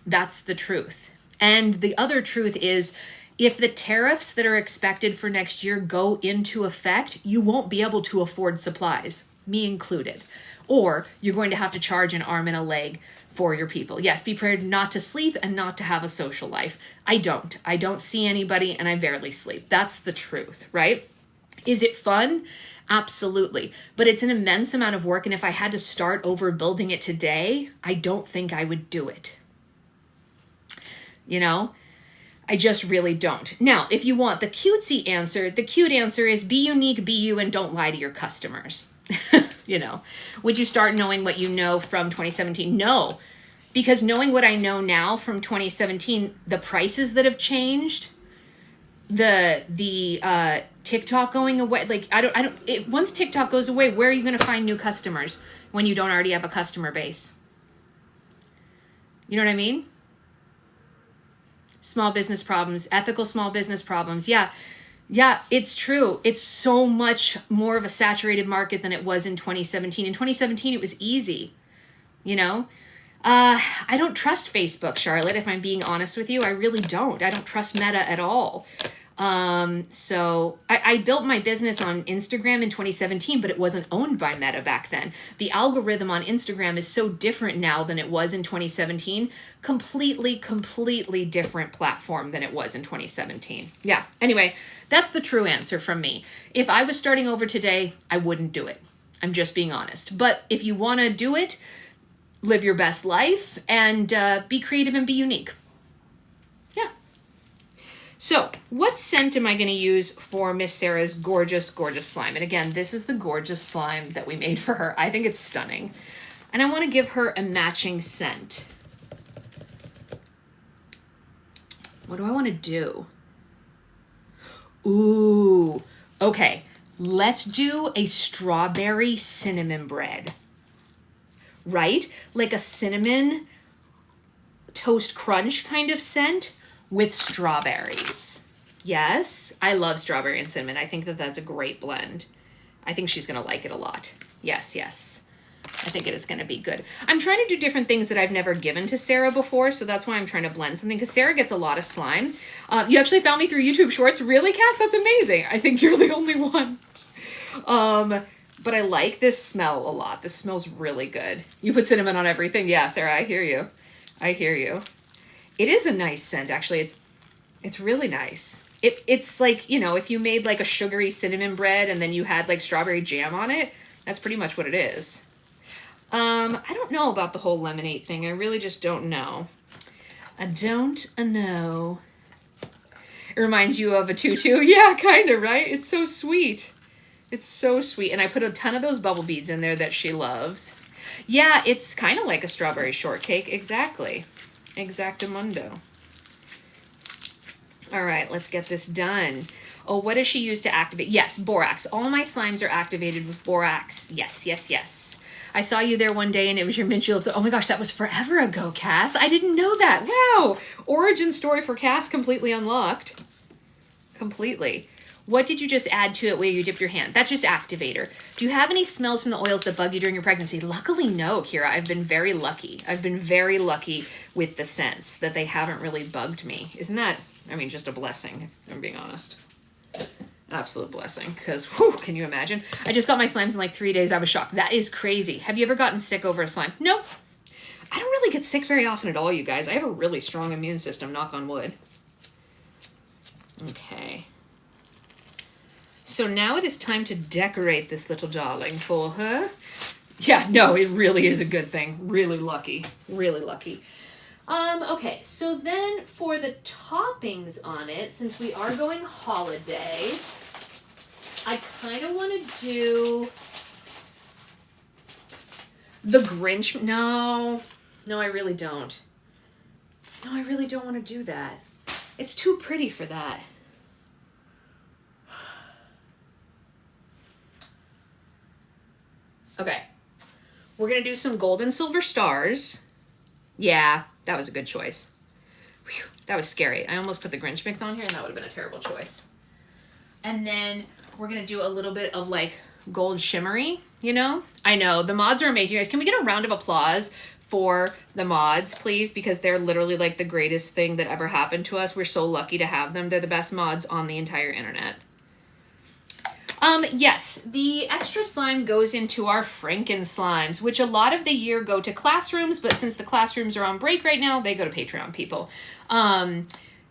S1: That's the truth. And the other truth is, if the tariffs that are expected for next year go into effect, you won't be able to afford supplies, me included. Or you're going to have to charge an arm and a leg for your people. Yes, be prepared not to sleep and not to have a social life. I don't see anybody, and I barely sleep. That's the truth, right? Is it fun? Absolutely. But it's an immense amount of work. And if I had to start over building it today, I don't think I would do it. You know, I just really don't. Now, if you want the cutesy answer, the cute answer is be unique, be you, and don't lie to your customers. You know, would you start knowing what you know from 2017? No, because knowing what I know now from 2017, the prices that have changed, the TikTok going away, like once TikTok goes away, where are you going to find new customers when you don't already have a customer base? You know what I mean? Small business problems, ethical small business problems. Yeah, it's true. It's so much more of a saturated market than it was in 2017. In 2017, it was easy, you know? I don't trust Facebook, Charlotte, if I'm being honest with you. I really don't. I don't trust Meta at all. So I built my business on Instagram in 2017, but it wasn't owned by Meta back then. The algorithm on Instagram is so different now than it was in 2017. Completely different platform than it was in 2017. Yeah. Anyway, that's the true answer from me. If I was starting over today, I wouldn't do it. I'm just being honest. But if you want to do it, live your best life and be creative and be unique. So what scent am I going to use for Miss Sarah's gorgeous, gorgeous slime? And again, this is the gorgeous slime that we made for her. I think it's stunning. And I want to give her a matching scent. What do I want to do? Ooh, okay. Let's do a strawberry cinnamon bread. Right? Like a cinnamon toast crunch kind of scent with strawberries. Yes, I love strawberry and cinnamon. I think that that's a great blend. I think she's going to like it a lot. Yes. I think it is going to be good. I'm trying to do different things that I've never given to Sarah before, so that's why I'm trying to blend something, because Sarah gets a lot of slime. You actually found me through YouTube Shorts. Really, Cass? That's amazing. I think you're the only one. But I like this smell a lot. This smells really good. You put cinnamon on everything. Yeah, Sarah, I hear you. It is a nice scent, actually. It's really nice. It's like, you know, if you made like a sugary cinnamon bread and then you had like strawberry jam on it, that's pretty much what it is. I don't know about the whole lemonade thing. I really just don't know. I don't know. It reminds you of a tutu. Yeah, kind of, right? It's so sweet. It's so sweet. And I put a ton of those bubble beads in there that she loves. Yeah, it's kind of like a strawberry shortcake. Exactly. Exactamundo. All right, let's get this done. Oh, what does she use to activate? Yes, borax. All my slimes are activated with borax. Yes. I saw you there one day and it was your mint juleps. Oh my gosh, that was forever ago, Cass. I didn't know that. Wow. Origin story for Cass completely unlocked. Completely. What did you just add to it where you dip your hand? That's just activator. Do you have any smells from the oils that bug you during your pregnancy? Luckily, no, Kira. I've been very lucky. I've been very lucky with the scents that they haven't really bugged me. Isn't that, I mean, just a blessing, if I'm being honest. Absolute blessing, because, whew, can you imagine? I just got my slimes in like 3 days. I was shocked. That is crazy. Have you ever gotten sick over a slime? No. I don't really get sick very often at all, you guys. I have a really strong immune system, knock on wood. Okay. So now it is time to decorate this little darling for her. Yeah, no, it really is a good thing. Really lucky. Really lucky. Okay, so then for the toppings on it, since we are going holiday, I kind of want to do the Grinch. No, I really don't. No, I really don't want to do that. It's too pretty for that. Okay, we're going to do some gold and silver stars. Yeah, that was a good choice. Whew, that was scary. I almost put the Grinch mix on here and that would have been a terrible choice. And then we're going to do a little bit of like gold shimmery, you know? I know, the mods are amazing. You guys, can we get a round of applause for the mods, please, because they're literally like the greatest thing that ever happened to us. We're so lucky to have them. They're the best mods on the entire internet. Yes, the extra slime goes into our Franken slimes, which a lot of the year go to classrooms, but since the classrooms are on break right now, they go to Patreon people.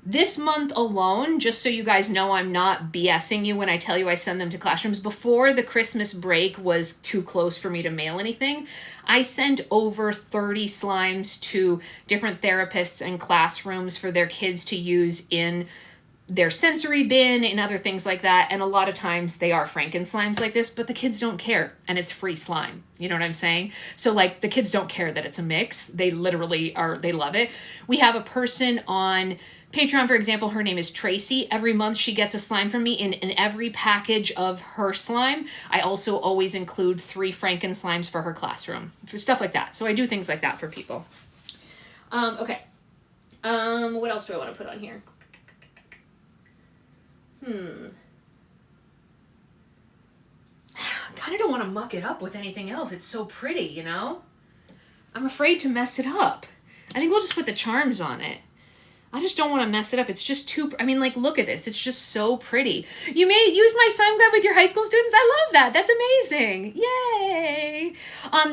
S1: This month alone, just so you guys know I'm not BSing you when I tell you I send them to classrooms, before the Christmas break was too close for me to mail anything, I sent over 30 slimes to different therapists and classrooms for their kids to use in their sensory bin and other things like that. And a lot of times they are Franken slimes like this, but the kids don't care, and it's free slime. You know what I'm saying? So like the kids don't care that it's a mix. They literally they love it. We have a person on Patreon, for example, her name is Tracy. Every month she gets a slime from me in every package of her slime. I also always include 3 Franken slimes for her classroom, for stuff like that. So I do things like that for people. Okay. What else do I want to put on here? I kind of don't want to muck it up with anything else. It's so pretty, you know? I'm afraid to mess it up. I think we'll just put the charms on it. I just don't want to mess it up. It's just too, I mean, like, look at this. It's just so pretty. You may use my slime club with your high school students. I love that. That's amazing. Yay.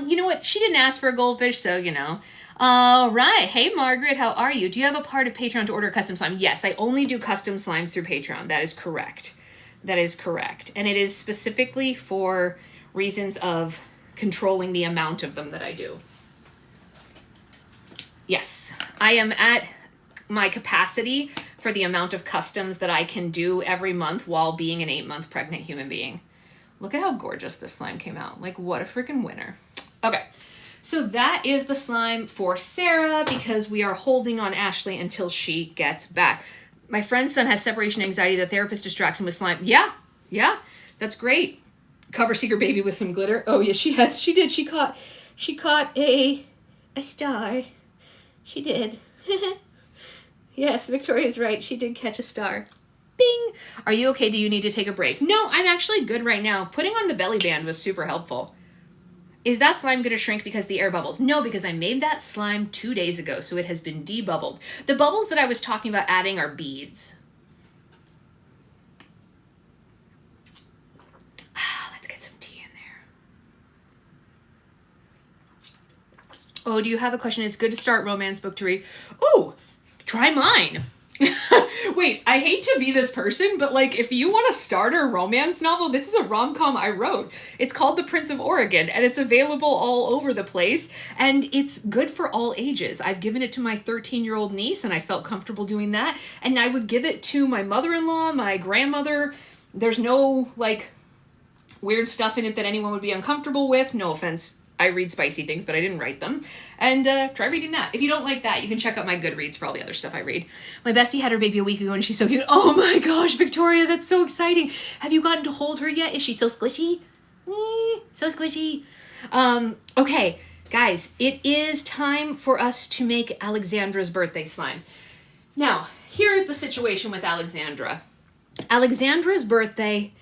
S1: You know what? She didn't ask for a goldfish, so, you know. All right. Hey, Margaret, how are you? Do you have a part of Patreon to order custom slime? Yes, I only do custom slimes through Patreon. That is correct. That is correct. And it is specifically for reasons of controlling the amount of them that I do. Yes, I am at my capacity for the amount of customs that I can do every month while being an 8-month pregnant human being. Look at how gorgeous this slime came out. Like, what a freaking winner. Okay. So that is the slime for Sarah because we are holding on Ashley until she gets back. My friend's son has separation anxiety. The therapist distracts him with slime. Yeah, that's great. Cover seeker baby with some glitter. Oh yeah, she did. She caught a star. She did. Yes, Victoria's right. She did catch a star. Bing. Are you okay? Do you need to take a break? No, I'm actually good right now. Putting on the belly band was super helpful. Is that slime going to shrink because the air bubbles? No, because I made that slime 2 days ago, so it has been debubbled. The bubbles that I was talking about adding are beads. Let's get some tea in there. Oh, do you have a question? It's good to start romance book to read. Ooh, try mine. Wait, I hate to be this person, but like if you want a starter romance novel, this is a rom-com I wrote. It's called The Prince of Oregon and it's available all over the place and it's good for all ages. I've given it to my 13-year-old niece and I felt comfortable doing that, and I would give it to my mother-in-law, my grandmother. There's no like weird stuff in it that anyone would be uncomfortable with. No offense. I read spicy things, but I didn't write them. And try reading that. If you don't like that, you can check out my Goodreads for all the other stuff I read. My bestie had her baby a week ago, and she's so cute. Oh my gosh, Victoria, that's so exciting. Have you gotten to hold her yet? Is she so squishy? So squishy. Okay, guys, it is time for us to make Alexandra's birthday slime. Now, here's the situation with Alexandra. Alexandra's birthday,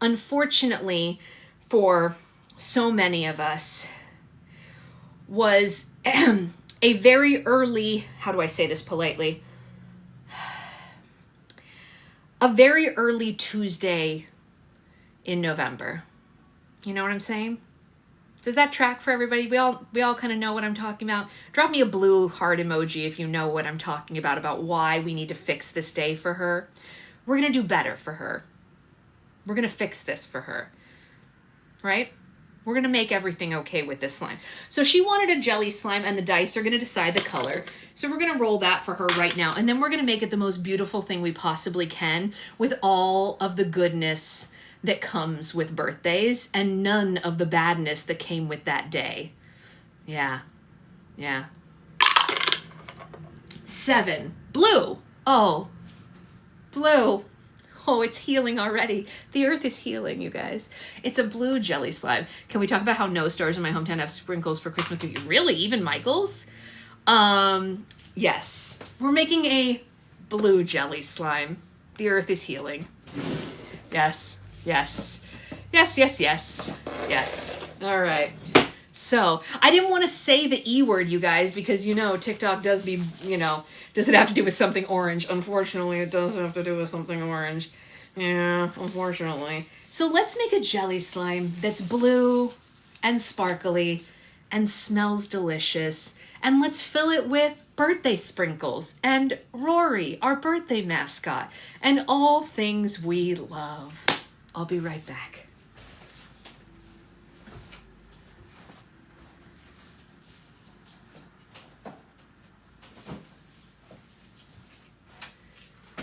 S1: unfortunately for so many of us, was a very early, how do I say this politely? A very early Tuesday in November. You know what I'm saying? Does that track for everybody? We all kind of know what I'm talking about. Drop me a blue heart emoji if you know what I'm talking about why we need to fix this day for her. We're going to do better for her. We're going to fix this for her. Right? We're going to make everything okay with this slime. So she wanted a jelly slime and the dice are going to decide the color. So we're going to roll that for her right now. And then we're going to make it the most beautiful thing we possibly can with all of the goodness that comes with birthdays and none of the badness that came with that day. Yeah. 7. Blue. Oh, blue. Oh, it's healing already. The earth is healing, you guys. It's a blue jelly slime. Can we talk about how no stores in my hometown have sprinkles for Christmas cookies? Really? Even Michael's? Yes. We're making a blue jelly slime. The earth is healing. Yes. All right. So I didn't want to say the E word, you guys, because you know TikTok does be, you know, does it have to do with something orange? Unfortunately, it does have to do with something orange. Yeah, unfortunately. So let's make a jelly slime that's blue and sparkly and smells delicious. And let's fill it with birthday sprinkles and Rory, our birthday mascot, and all things we love. I'll be right back.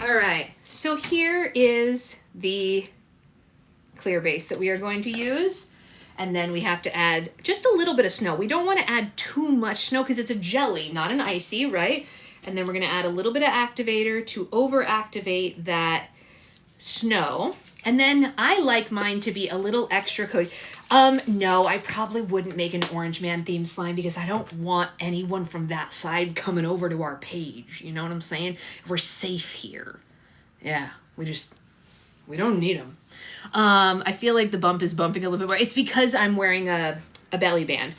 S1: All right, so here is the clear base that we are going to use. And then we have to add just a little bit of snow. We don't want to add too much snow because it's a jelly, not an icy, right? And then we're going to add a little bit of activator to over-activate that snow. And then I like mine to be a little extra coated. No, I probably wouldn't make an Orange Man themed slime because I don't want anyone from that side coming over to our page. You know what I'm saying? We're safe here. Yeah, we don't need them. I feel like the bump is bumping a little bit more. It's because I'm wearing a belly band.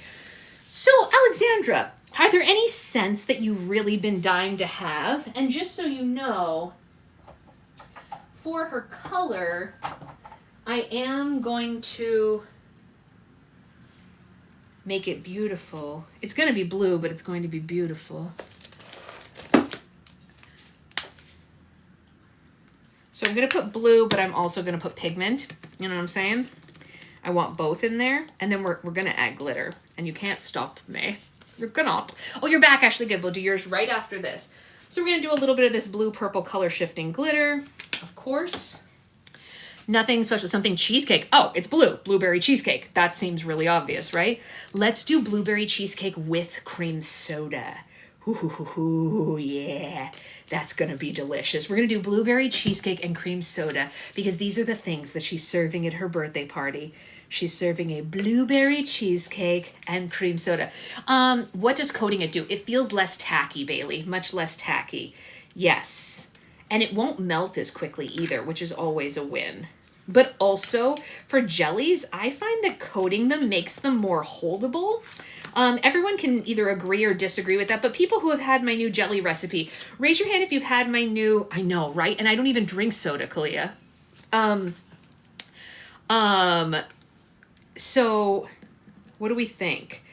S1: So, Alexandra, are there any scents that you've really been dying to have? And just so you know, for her color, I am going to make it beautiful. It's going to be blue, but it's going to be beautiful. So I'm going to put blue, but I'm also going to put pigment. You know what I'm saying? I want both in there. And then we're going to add glitter. And you can't stop me. You're gonna. Oh, you're back, Ashley. Good. We'll do yours right after this. So we're going to do a little bit of this blue-purple color shifting glitter. Of course. Nothing special. Something cheesecake. Oh, it's blue. Blueberry cheesecake. That seems really obvious, right? Let's do blueberry cheesecake with cream soda. Ooh, yeah. That's going to be delicious. We're going to do blueberry cheesecake and cream soda because these are the things that she's serving at her birthday party. She's serving a blueberry cheesecake and cream soda. What does coating it do? It feels less tacky, Bailey. Much less tacky. Yes. And it won't melt as quickly either, which is always a win. But also, for jellies, I find that coating them makes them more holdable. Everyone can either agree or disagree with that, but people who have had my new jelly recipe, raise your hand if you've had my new, I know, right? And I don't even drink soda, Kalia. So what do we think?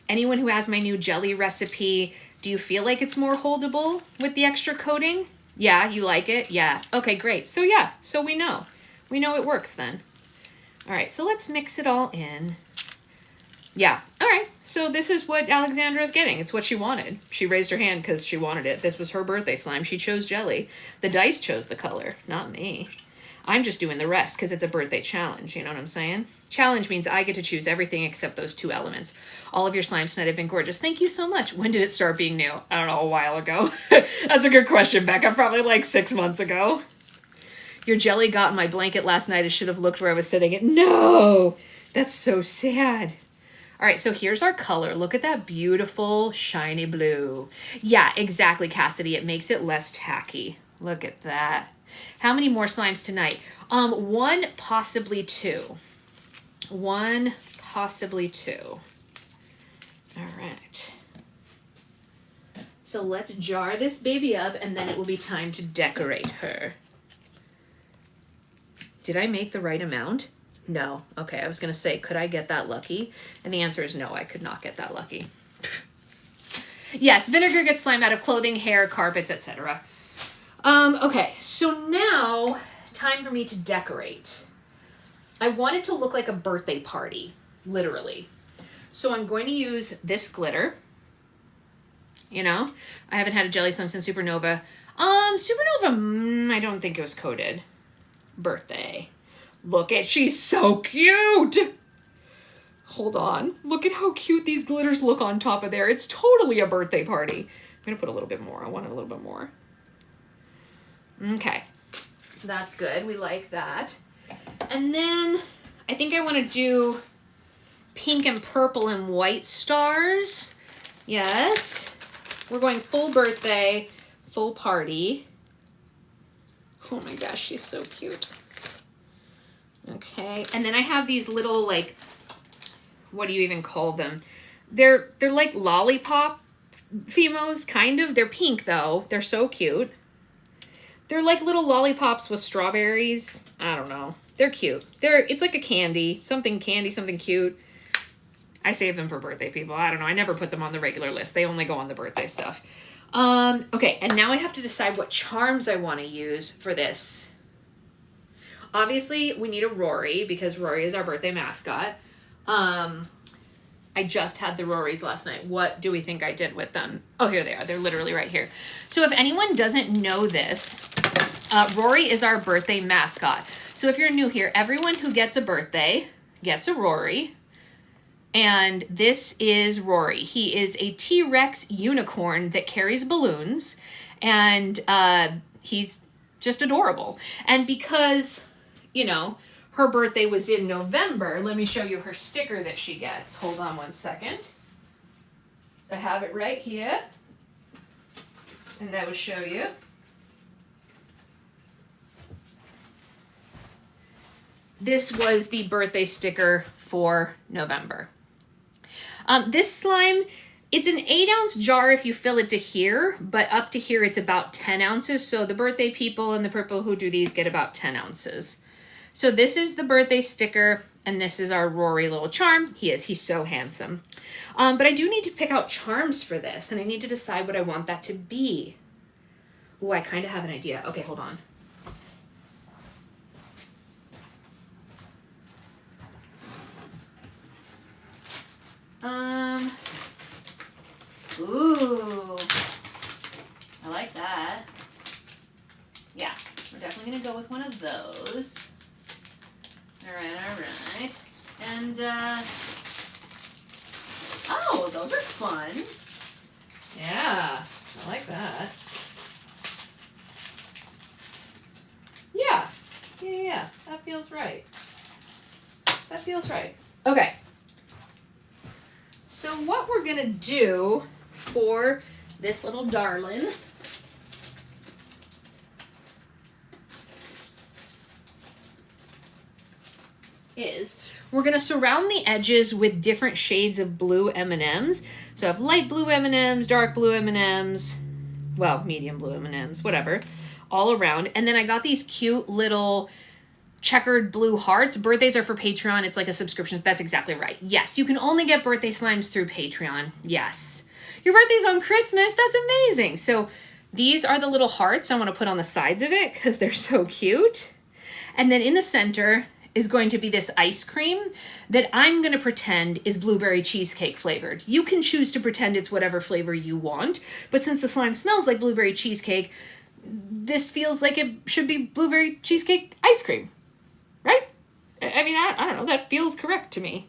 S1: Anyone who has my new jelly recipe, do you feel like it's more holdable with the extra coating? Yeah, you like it? Yeah. Okay, great. So yeah, so we know. We know it works then. All right, so let's mix it all in. Yeah, all right. So this is what Alexandra is getting. It's what she wanted. She raised her hand because she wanted it. This was her birthday slime. She chose jelly. The dice chose the color, not me. I'm just doing the rest because it's a birthday challenge. You know what I'm saying? Challenge means I get to choose everything except those two elements. All of your slimes tonight have been gorgeous. Thank you so much. When did it start being new? I don't know, a while ago. That's a good question, Becca. Probably like 6 months ago. Your jelly got in my blanket last night. I should have looked where I was sitting. No, that's so sad. All right, so here's our color. Look at that beautiful shiny blue. Yeah, exactly, Cassidy. It makes it less tacky. Look at that. How many more slimes tonight? 1, possibly 2. 1, possibly 2. All right. So let's jar this baby up, and then it will be time to decorate her. Did I make the right amount? No. Okay, I was going to say, could I get that lucky? And the answer is no, I could not get that lucky. Yes, vinegar gets slime out of clothing, hair, carpets, etc. Okay, so now, time for me to decorate. I want it to look like a birthday party, literally. So I'm going to use this glitter. You know, I haven't had a jelly slime since Supernova. Supernova, I don't think it was coated. Birthday. Look at, she's so cute. Hold on. Look at how cute these glitters look on top of there. It's totally a birthday party. I'm going to put a little bit more. I want a little bit more. Okay. That's good. We like that. And then I think I want to do pink and purple and white stars. Yes. We're going full birthday, full party. Oh my gosh, she's so cute. Okay, and then I have these little like what do you even call them? They're like lollipop Fimos, kind of. They're pink though. They're so cute. They're like little lollipops with strawberries. I don't know. They're cute. It's like a candy, something cute. I save them for birthday people. I don't know. I never put them on the regular list. They only go on the birthday stuff. Okay, and now I have to decide what charms I want to use for this. Obviously, we need a Rory because Rory is our birthday mascot. I just had the Rorys last night. What do we think I did with them? Oh, here they are. They're literally right here. So if anyone doesn't know this, Rory is our birthday mascot. So if you're new here, everyone who gets a birthday gets a Rory. And this is Rory. He is a T-Rex unicorn that carries balloons. And he's just adorable. And because, you know, her birthday was in November, let me show you her sticker that she gets. Hold on one second. I have it right here. And I will show you. This was the birthday sticker for November. This slime, it's an 8-ounce jar if you fill it to here, but up to here it's about 10 ounces. So the birthday people and the people who do these get about 10 ounces. So this is the birthday sticker, and this is our Rory little charm. He's so handsome. But I do need to pick out charms for this, and I need to decide what I want that to be. Ooh, I kind of have an idea. Okay, hold on. Ooh, I like that. Yeah, we're definitely gonna go with one of those. All right. And, oh, those are fun. Yeah, I like that. Yeah, that feels right. That feels right. Okay. So what we're gonna do for this little darling is we're going to surround the edges with different shades of blue M&Ms. So I have light blue M&Ms, dark blue M&Ms, well, medium blue M&Ms, whatever, all around. And then I got these cute little checkered blue hearts. Birthdays are for Patreon. It's like a subscription. That's exactly right. Yes, you can only get birthday slimes through Patreon. Yes. Your birthday's on Christmas. That's amazing. So these are the little hearts I want to put on the sides of it because they're so cute. And then in the center is going to be this ice cream that I'm going to pretend is blueberry cheesecake flavored. You can choose to pretend it's whatever flavor you want, but since the slime smells like blueberry cheesecake, this feels like it should be blueberry cheesecake ice cream, right? I mean, I don't know, that feels correct to me.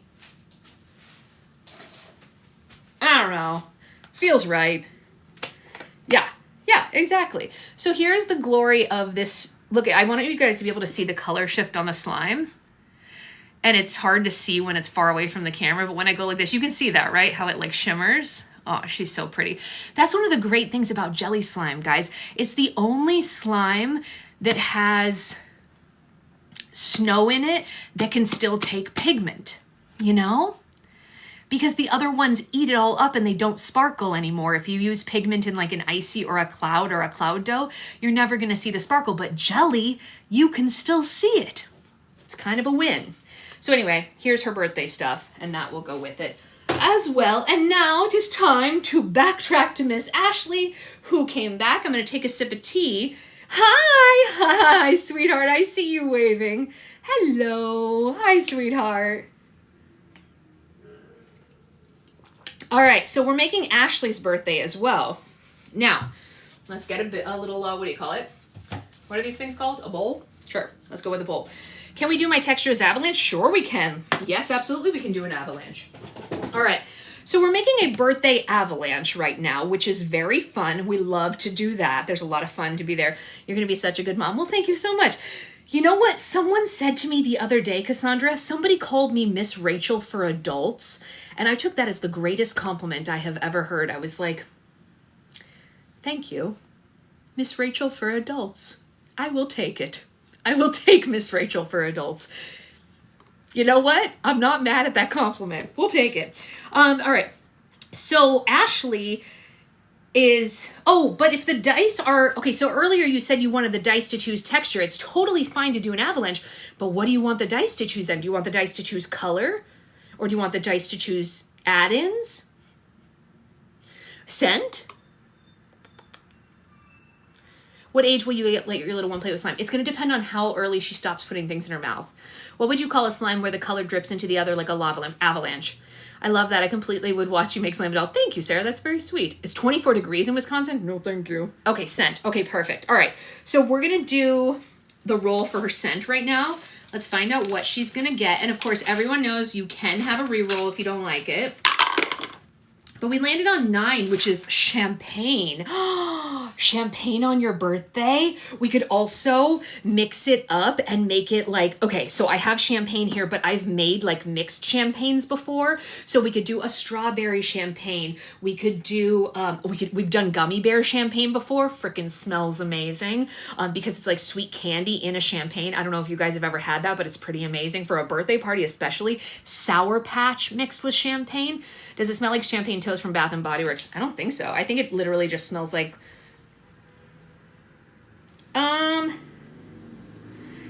S1: I don't know, feels right. Yeah, exactly. So here's the glory of this. Look, I want you guys to be able to see the color shift on the slime. And it's hard to see when it's far away from the camera, but when I go like this, you can see that, right? How it like shimmers. Oh, she's so pretty. That's one of the great things about jelly slime, guys. It's the only slime that has snow in it that can still take pigment, you know? Because the other ones eat it all up and they don't sparkle anymore. If you use pigment in like an icy or a cloud dough, you're never gonna see the sparkle, but jelly, you can still see it. It's kind of a win. So anyway, here's her birthday stuff and that will go with it as well. And now it is time to backtrack to Miss Ashley, who came back. I'm gonna take a sip of tea. Hi, sweetheart, I see you waving. Hello, hi, sweetheart. All right, so we're making Ashley's birthday as well. Now, let's get a little, what do you call it? What are these things called? A bowl? Sure, let's go with a bowl. Can we do my textures avalanche? Sure we can. Yes, absolutely we can do an avalanche. All right, so we're making a birthday avalanche right now, which is very fun. We love to do that. There's a lot of fun to be there. You're gonna be such a good mom. Well, thank you so much. You know what? Someone said to me the other day, Cassandra, somebody called me Miss Rachel for adults. And I took that as the greatest compliment I have ever heard. I was like, thank you, Miss Rachel for adults. I will take it. I will take Miss Rachel for adults. You know what? I'm not mad at that compliment. We'll take it. All right. So Ashley is, but if the dice are, okay, so earlier you said you wanted the dice to choose texture. It's totally fine to do an avalanche, but what do you want the dice to choose then? Do you want the dice to choose color? Or do you want the dice to choose add-ins? Scent? What age will you let your little one play with slime? It's going to depend on how early she stops putting things in her mouth. What would you call a slime where the color drips into the other like a lava avalanche? I love that. I completely would watch you make slime doll. Thank you, Sarah. That's very sweet. It's 24 degrees in Wisconsin? No, thank you. Okay, scent. Okay, perfect. All right. So we're going to do the roll for her scent right now. Let's find out what she's going to get. And of course, everyone knows you can have a reroll if you don't like it. But we landed on 9, which is champagne. Champagne on your birthday? We could also mix it up and make it like, okay, so I have champagne here, but I've made like mixed champagnes before. So we could do a strawberry champagne. We could do, we've done gummy bear champagne before. Frickin' smells amazing because it's like sweet candy in a champagne. I don't know if you guys have ever had that, but it's pretty amazing for a birthday party, especially. Sour Patch mixed with champagne. Does it smell like champagne toast from Bath & Body Works? I don't think so. I think it literally just smells like...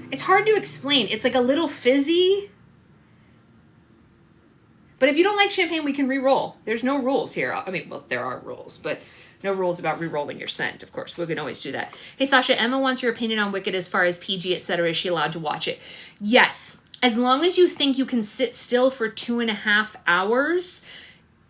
S1: It's hard to explain. It's like a little fizzy. But if you don't like champagne, we can re-roll. There's no rules here. I mean, well, there are rules, but no rules about re-rolling your scent, of course. We can always do that. Hey, Sasha, Emma wants your opinion on Wicked as far as PG, etc. Is she allowed to watch it? Yes. As long as you think you can sit still for 2.5 hours...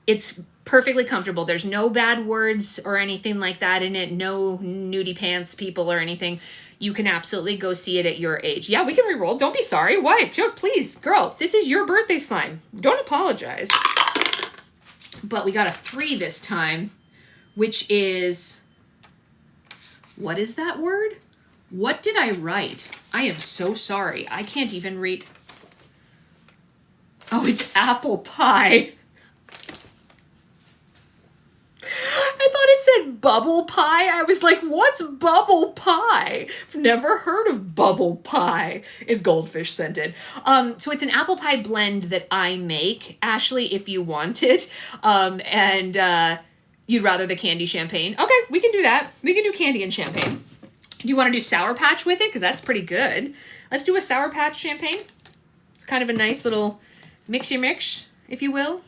S1: It's perfectly comfortable. There's no bad words or anything like that in it. No nudie pants people or anything. You can absolutely go see it at your age. Yeah, we can re-roll. Don't be sorry. Why? Please, girl, this is your birthday slime. Don't apologize. But we got a 3 this time, which is... What is that word? What did I write? I am so sorry. I can't even read... Oh, it's apple pie. I thought it said bubble pie. I was like, what's bubble pie? I've never heard of bubble pie. Is goldfish scented. So it's an apple pie blend that I make, Ashley, if you want it. And you'd rather the candy champagne. Okay, we can do that. We can do candy and champagne. Do you want to do Sour Patch with it? Because that's pretty good. Let's do a Sour Patch champagne. It's kind of a nice little mix, if you will.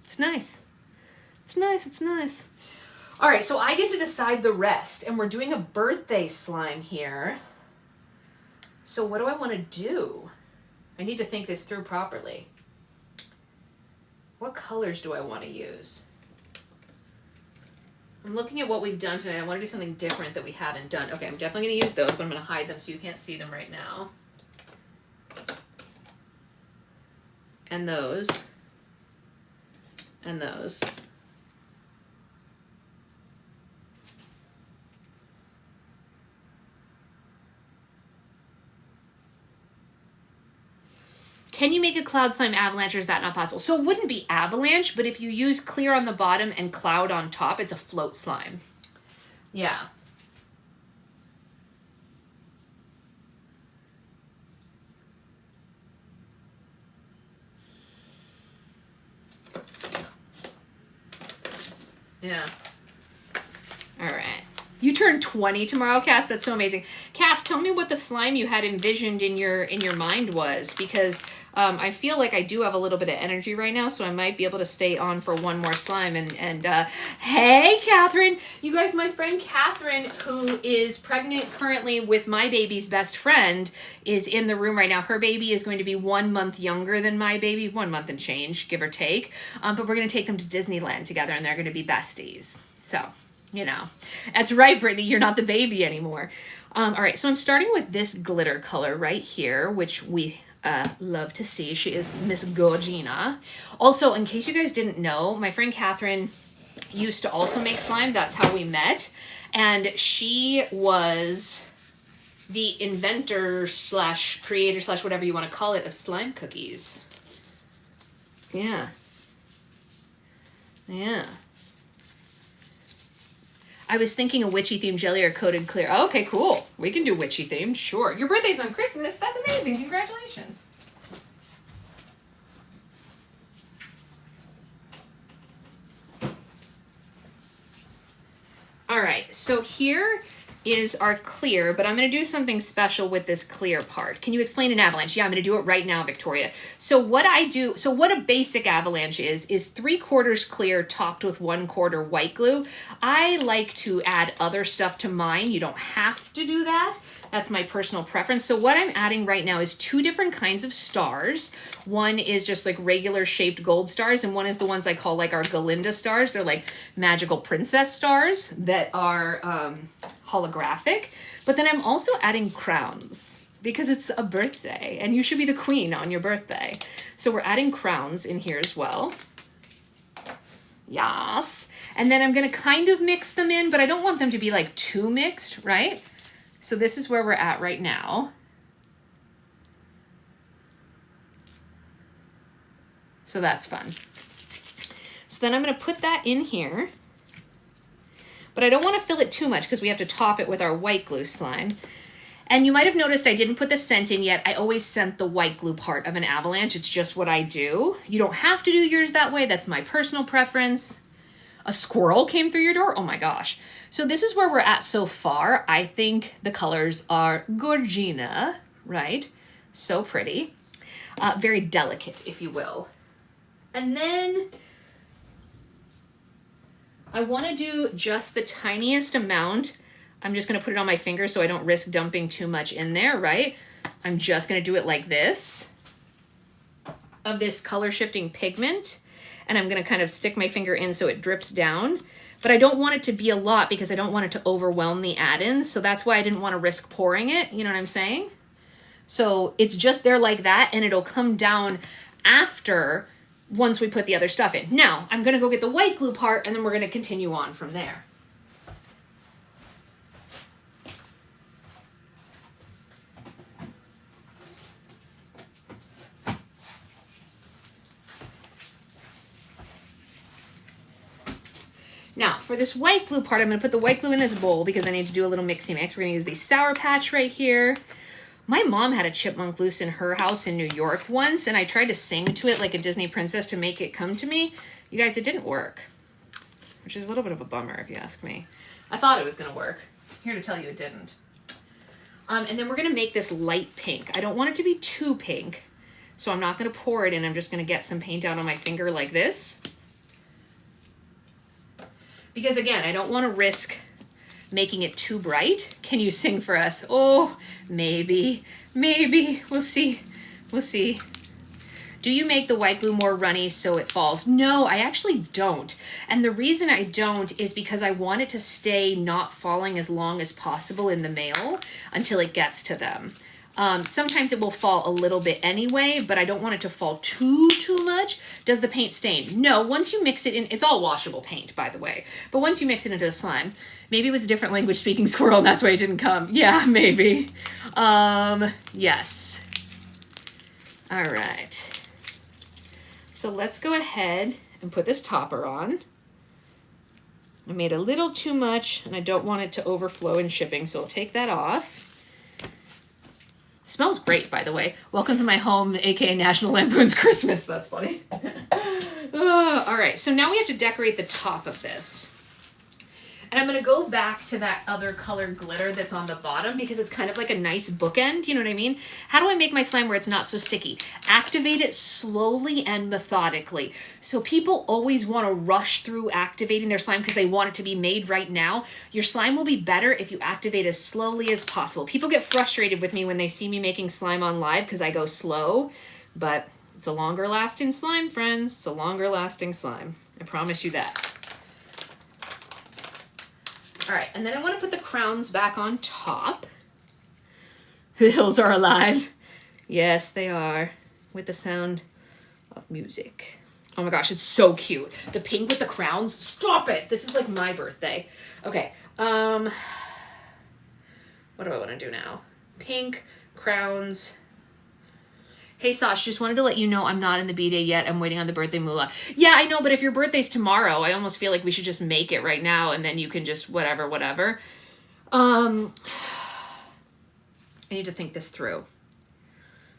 S1: It's nice. It's nice. It's nice. All right, so I get to decide the rest, and we're doing a birthday slime here. So what do I want to do? I need to think this through properly. What colors do I want to use? I'm looking at what we've done tonight. I want to do something different that we haven't done. Okay, I'm definitely going to use those, but I'm going to hide them so you can't see them right now. And those. And those. Can you make a cloud slime avalanche, or is that not possible? So it wouldn't be avalanche, but if you use clear on the bottom and cloud on top, it's a float slime. Yeah. Yeah. All right. You turn 20 tomorrow, Cass. That's so amazing. Cass, tell me what the slime you had envisioned in your mind was, because I feel like I do have a little bit of energy right now, so I might be able to stay on for one more slime. And hey, Catherine. You guys, my friend Catherine, who is pregnant currently with my baby's best friend, is in the room right now. Her baby is going to be 1 month younger than my baby, 1 month and change, give or take. But we're going to take them to Disneyland together, and they're going to be besties. So... You know, that's right, Brittany, you're not the baby anymore. All right, so I'm starting with this glitter color right here, which we love to see. She is Miss Gorgina. Also, in case you guys didn't know, my friend Catherine used to also make slime. That's how we met. And she was the inventor slash creator slash whatever you want to call it of slime cookies. Yeah. Yeah. I was thinking a witchy themed jelly or coated clear. Oh, okay, cool. We can do witchy themed, sure. Your birthday's on Christmas. That's amazing. Congratulations. All right, so here is our clear, but I'm going to do something special with this clear part. Can you explain an avalanche? Yeah, I'm going to do it right now, Victoria. So what a basic avalanche is 3/4 clear topped with 1/4 white glue. I like to add other stuff to mine. You don't have to do that. That's my personal preference. So what I'm adding right now is 2 different kinds of stars. One is just like regular shaped gold stars, and one is the ones I call like our Galinda stars. They're like magical princess stars that are holographic. But then I'm also adding crowns because it's a birthday and you should be the queen on your birthday. So we're adding crowns in here as well. Yes. And then I'm going to kind of mix them in, but I don't want them to be like too mixed, right? So this is where we're at right now. So that's fun. So then I'm going to put that in here. But I don't want to fill it too much because we have to top it with our white glue slime. And you might have noticed I didn't put the scent in yet. I always scent the white glue part of an avalanche. It's just what I do. You don't have to do yours that way. That's my personal preference. A squirrel came through your door? Oh my gosh. So this is where we're at so far. I think the colors are Gorgina, right? So pretty. Very delicate, if you will. And then I want to do just the tiniest amount. I'm just going to put it on my finger so I don't risk dumping too much in there, right? I'm just going to do it like this of this color shifting pigment. And I'm going to kind of stick my finger in so it drips down. But I don't want it to be a lot because I don't want it to overwhelm the add-ins. So that's why I didn't want to risk pouring it. You know what I'm saying? So it's just there like that, and it'll come down after once we put the other stuff in. Now, I'm going to go get the white glue part, and then we're going to continue on from there. Now, for this white glue part, I'm going to put the white glue in this bowl because I need to do a little mixy mix. We're going to use the Sour Patch right here. My mom had a chipmunk loose in her house in New York once, and I tried to sing to it like a Disney princess to make it come to me. You guys, it didn't work, which is a little bit of a bummer if you ask me. I thought it was going to work. Here to tell you it didn't. And then we're going to make this light pink. I don't want it to be too pink, so I'm not going to pour it in. I'm just going to get some paint out on my finger like this. Because again, I don't want to risk making it too bright. Can you sing for us? Oh, maybe, we'll see. We'll see. Do you make the white glue more runny so it falls? No, I actually don't. And the reason I don't is because I want it to stay not falling as long as possible in the mail until it gets to them. Sometimes it will fall a little bit anyway, but I don't want it to fall too much. Does the paint stain? No, once you mix it in, it's all washable paint, by the way. But once you mix it into the slime, maybe it was a different language speaking squirrel and that's why it didn't come. Yeah, maybe. Yes. All right. So let's go ahead and put this topper on. I made a little too much and I don't want it to overflow in shipping, so I'll take that off. Smells great, by the way. Welcome to my home, aka National Lampoon's Christmas. That's funny. All right, so now we have to decorate the top of this. And I'm going to go back to that other colored glitter that's on the bottom because it's kind of like a nice bookend, you know what I mean? How do I make my slime where it's not so sticky? Activate it slowly and methodically. So people always want to rush through activating their slime because they want it to be made right now. Your slime will be better if you activate as slowly as possible. People get frustrated with me when they see me making slime on live because I go slow, but it's a longer lasting slime, friends. It's a longer lasting slime. I promise you that. All right, and then I want to put the crowns back on top. The hills are alive. Yes, they are, with the sound of music. Oh my gosh, it's so cute. The pink with the crowns. Stop it. This is like my birthday. Okay, what do I want to do now? Pink, crowns. Hey, Sash, just wanted to let you know I'm not in the B-Day yet. I'm waiting on the birthday moolah. Yeah, I know, but if your birthday's tomorrow, I almost feel like we should just make it right now and then you can just whatever. I need to think this through.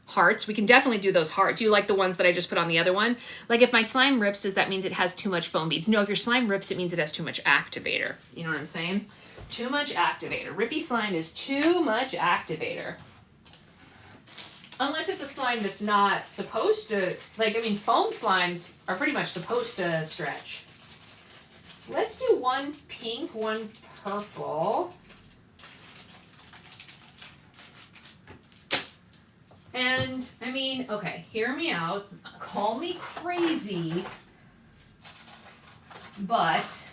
S1: hearts. We can definitely do those hearts. Do you like the ones that I just put on the other one? Like if my slime rips, does that mean it has too much foam beads? No, if your slime rips, it means it has too much activator. You know what I'm saying? Too much activator. Rippy slime is too much activator. Unless it's a slime that's not supposed to, like, I mean, foam slimes are pretty much supposed to stretch. Let's do one pink, one purple. And, I mean, okay, hear me out. Call me crazy, but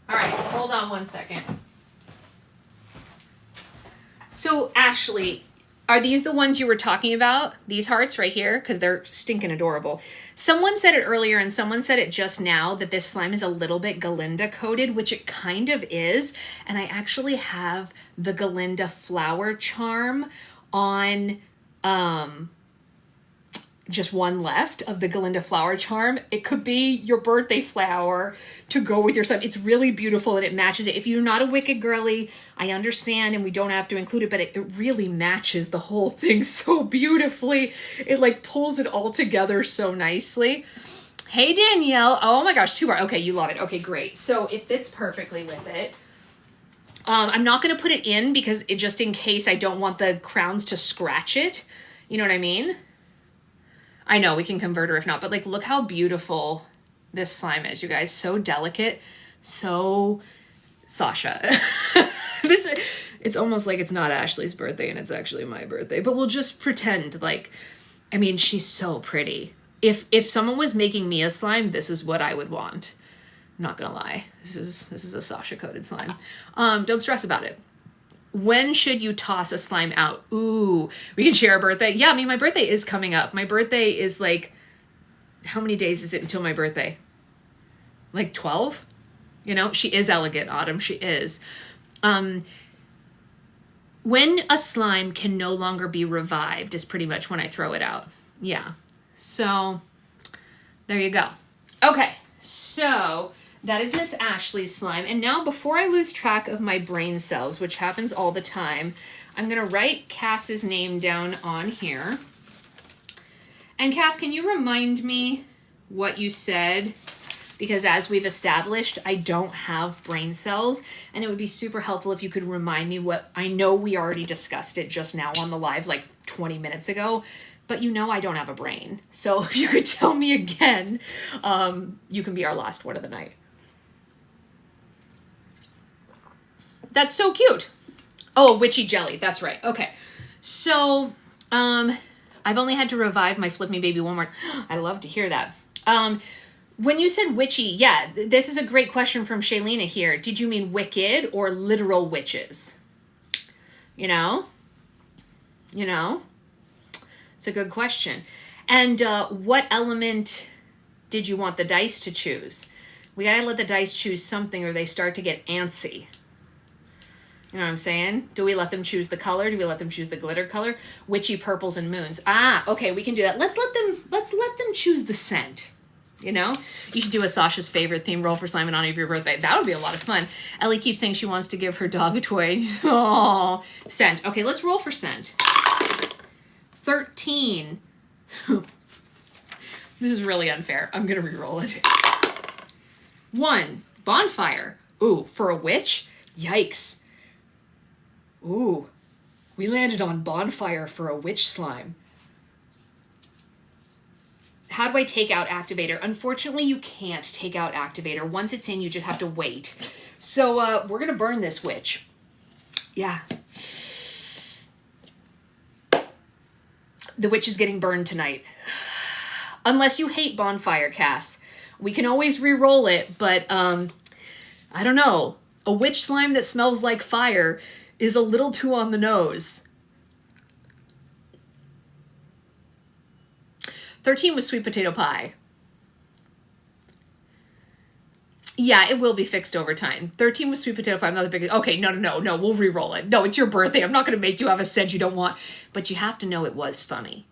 S1: all right, hold on one second. So, Ashley, are these the ones you were talking about? These hearts right here? Because they're stinking adorable. Someone said it earlier and someone said it just now that this slime is a little bit Galinda coated, which it kind of is. And I actually have the Galinda flower charm on just one left of the Galinda flower charm. It could be your birthday flower to go with your slime. It's really beautiful and it matches it. If you're not a Wicked girly, I understand and we don't have to include it, but it really matches the whole thing so beautifully. It like pulls it all together so nicely. Hey Danielle, oh my gosh, 2 bar. Okay, you love it. Okay, great. So it fits perfectly with it. I'm not gonna put it in because it just in case I don't want the crowns to scratch it. You know what I mean? I know we can convert her if not, but like, look how beautiful this slime is, you guys. So delicate, so Sasha. It's almost like it's not Ashley's birthday and it's actually my birthday, but we'll just pretend like, I mean, she's so pretty. If someone was making me a slime, this is what I would want. I'm not gonna lie. This is a Sasha coated slime. Don't stress about it. When should you toss a slime out? Ooh, we can share a birthday. Yeah, I mean, my birthday is coming up. My birthday is like, how many days is it until my birthday? Like 12? You know, she is elegant, Autumn. She is. When a slime can no longer be revived is pretty much when I throw it out. Yeah. So there you go. Okay. So that is Miss Ashley's slime. And now before I lose track of my brain cells, which happens all the time, I'm going to write Cass's name down on here. And Cass, can you remind me what you said? Because as we've established, I don't have brain cells, and it would be super helpful if you could remind me what, I know we already discussed it just now on the live like 20 minutes ago, but you know I don't have a brain. So if you could tell me again, you can be our last one of the night. That's so cute. Oh, witchy jelly. That's right. Okay. So, I've only had to revive my Flip Me Baby one more. I love to hear that. When you said witchy, yeah, this is a great question from Shaylena here. Did you mean wicked or literal witches? You know? You know? It's a good question. And what element did you want the dice to choose? We gotta let the dice choose something or they start to get antsy. You know what I'm saying? Do we let them choose the color? Do we let them choose the glitter color? Witchy purples and moons. Ah, okay, we can do that. Let's let them choose the scent. You know? You should do a Sasha's favorite theme roll for Simon on your birthday. That would be a lot of fun. Ellie keeps saying she wants to give her dog a toy. Oh, scent. Okay, let's roll for scent. 13. This is really unfair. I'm gonna re-roll it. 1. Bonfire. Ooh, for a witch? Yikes. Ooh, we landed on bonfire for a witch slime. How do I take out activator? Unfortunately, you can't take out activator. Once it's in, you just have to wait. So we're going to burn this witch. Yeah. The witch is getting burned tonight. Unless you hate bonfire, Cass. We can always re-roll it, but I don't know. A witch slime that smells like fire is a little too on the nose. 13 was sweet potato pie. Yeah, it will be fixed over time. 13 was sweet potato pie. I'm not the biggest. Okay, no. We'll re-roll it. No, it's your birthday. I'm not going to make you have a scent you don't want. But you have to know it was funny.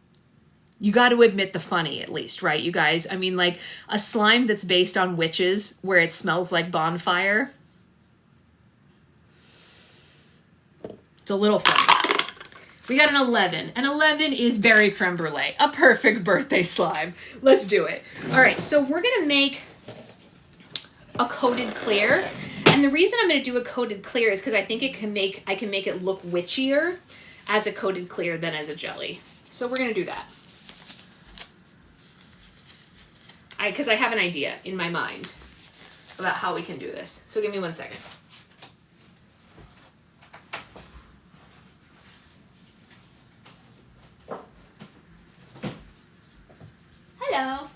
S1: You got to admit the funny at least, right, you guys? I mean, like, a slime that's based on witches where it smells like bonfire. It's a little funny. We got an 11. An 11 is berry creme brulee. A perfect birthday slime. Let's do it. All right, so we're going to make a coated clear. And the reason I'm going to do a coated clear is because I think I can make it look witchier as a coated clear than as a jelly. So we're going to do that. Because I have an idea in my mind about how we can do this. So give me 1 second. Hello.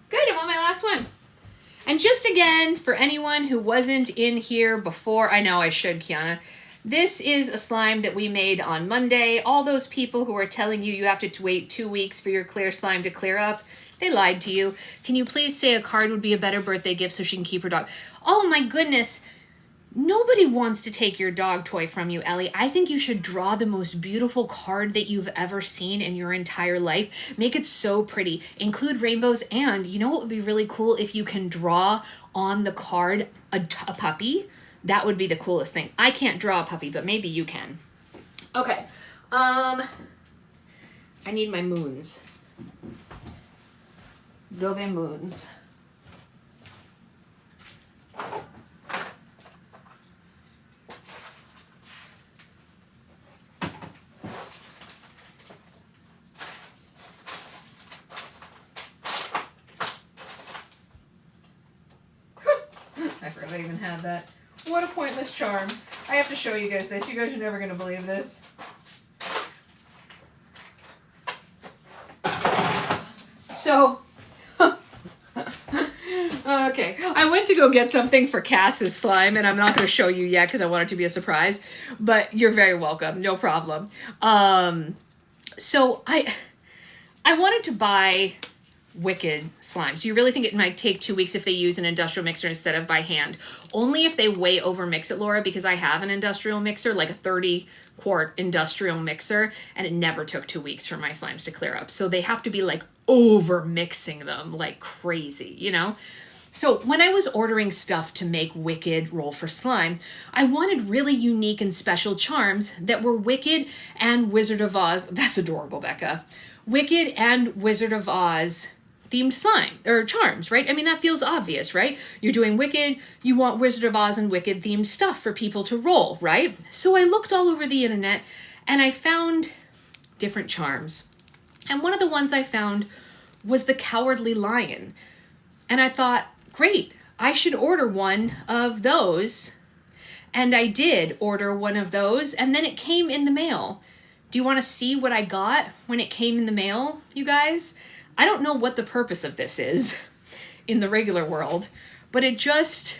S1: Good, I'm on my last one. And just again, for anyone who wasn't in here before, I know I should, Kiana, this is a slime that we made on Monday. All those people who are telling you have to wait 2 weeks for your clear slime to clear up, they lied to you. Can you please say a card would be a better birthday gift so she can keep her dog? Oh my goodness. Nobody wants to take your dog toy from you, Ellie. I think you should draw the most beautiful card that you've ever seen in your entire life. Make it so pretty. Include rainbows, and you know what would be really cool? If you can draw on the card a puppy. That would be the coolest thing. I can't draw a puppy, but maybe you can. Okay. I need my moons. Dove moons. I forgot I even had that. What a pointless charm. I have to show you guys this. You guys are never going to believe this. So, okay. I went to go get something for Cass's slime, and I'm not going to show you yet because I want it to be a surprise. But you're very welcome. No problem. So, I wanted to buy Wicked slimes. You really think it might take 2 weeks if they use an industrial mixer instead of by hand? Only if they way over mix it, Laura, because I have an industrial mixer, like a 30-quart industrial mixer, and it never took 2 weeks for my slimes to clear up. So they have to be like over mixing them like crazy, you know? So when I was ordering stuff to make Wicked roll for slime, I wanted really unique and special charms that were Wicked and Wizard of Oz. That's adorable, Becca. Wicked and Wizard of Oz themed slime or charms, right? I mean, that feels obvious, right? You're doing Wicked, you want Wizard of Oz and Wicked themed stuff for people to roll, right? So I looked all over the internet and I found different charms. And one of the ones I found was the Cowardly Lion. And I thought, great, I should order one of those. And I did order one of those, and then it came in the mail. Do you want to see what I got when it came in the mail, you guys? I don't know what the purpose of this is in the regular world, but it just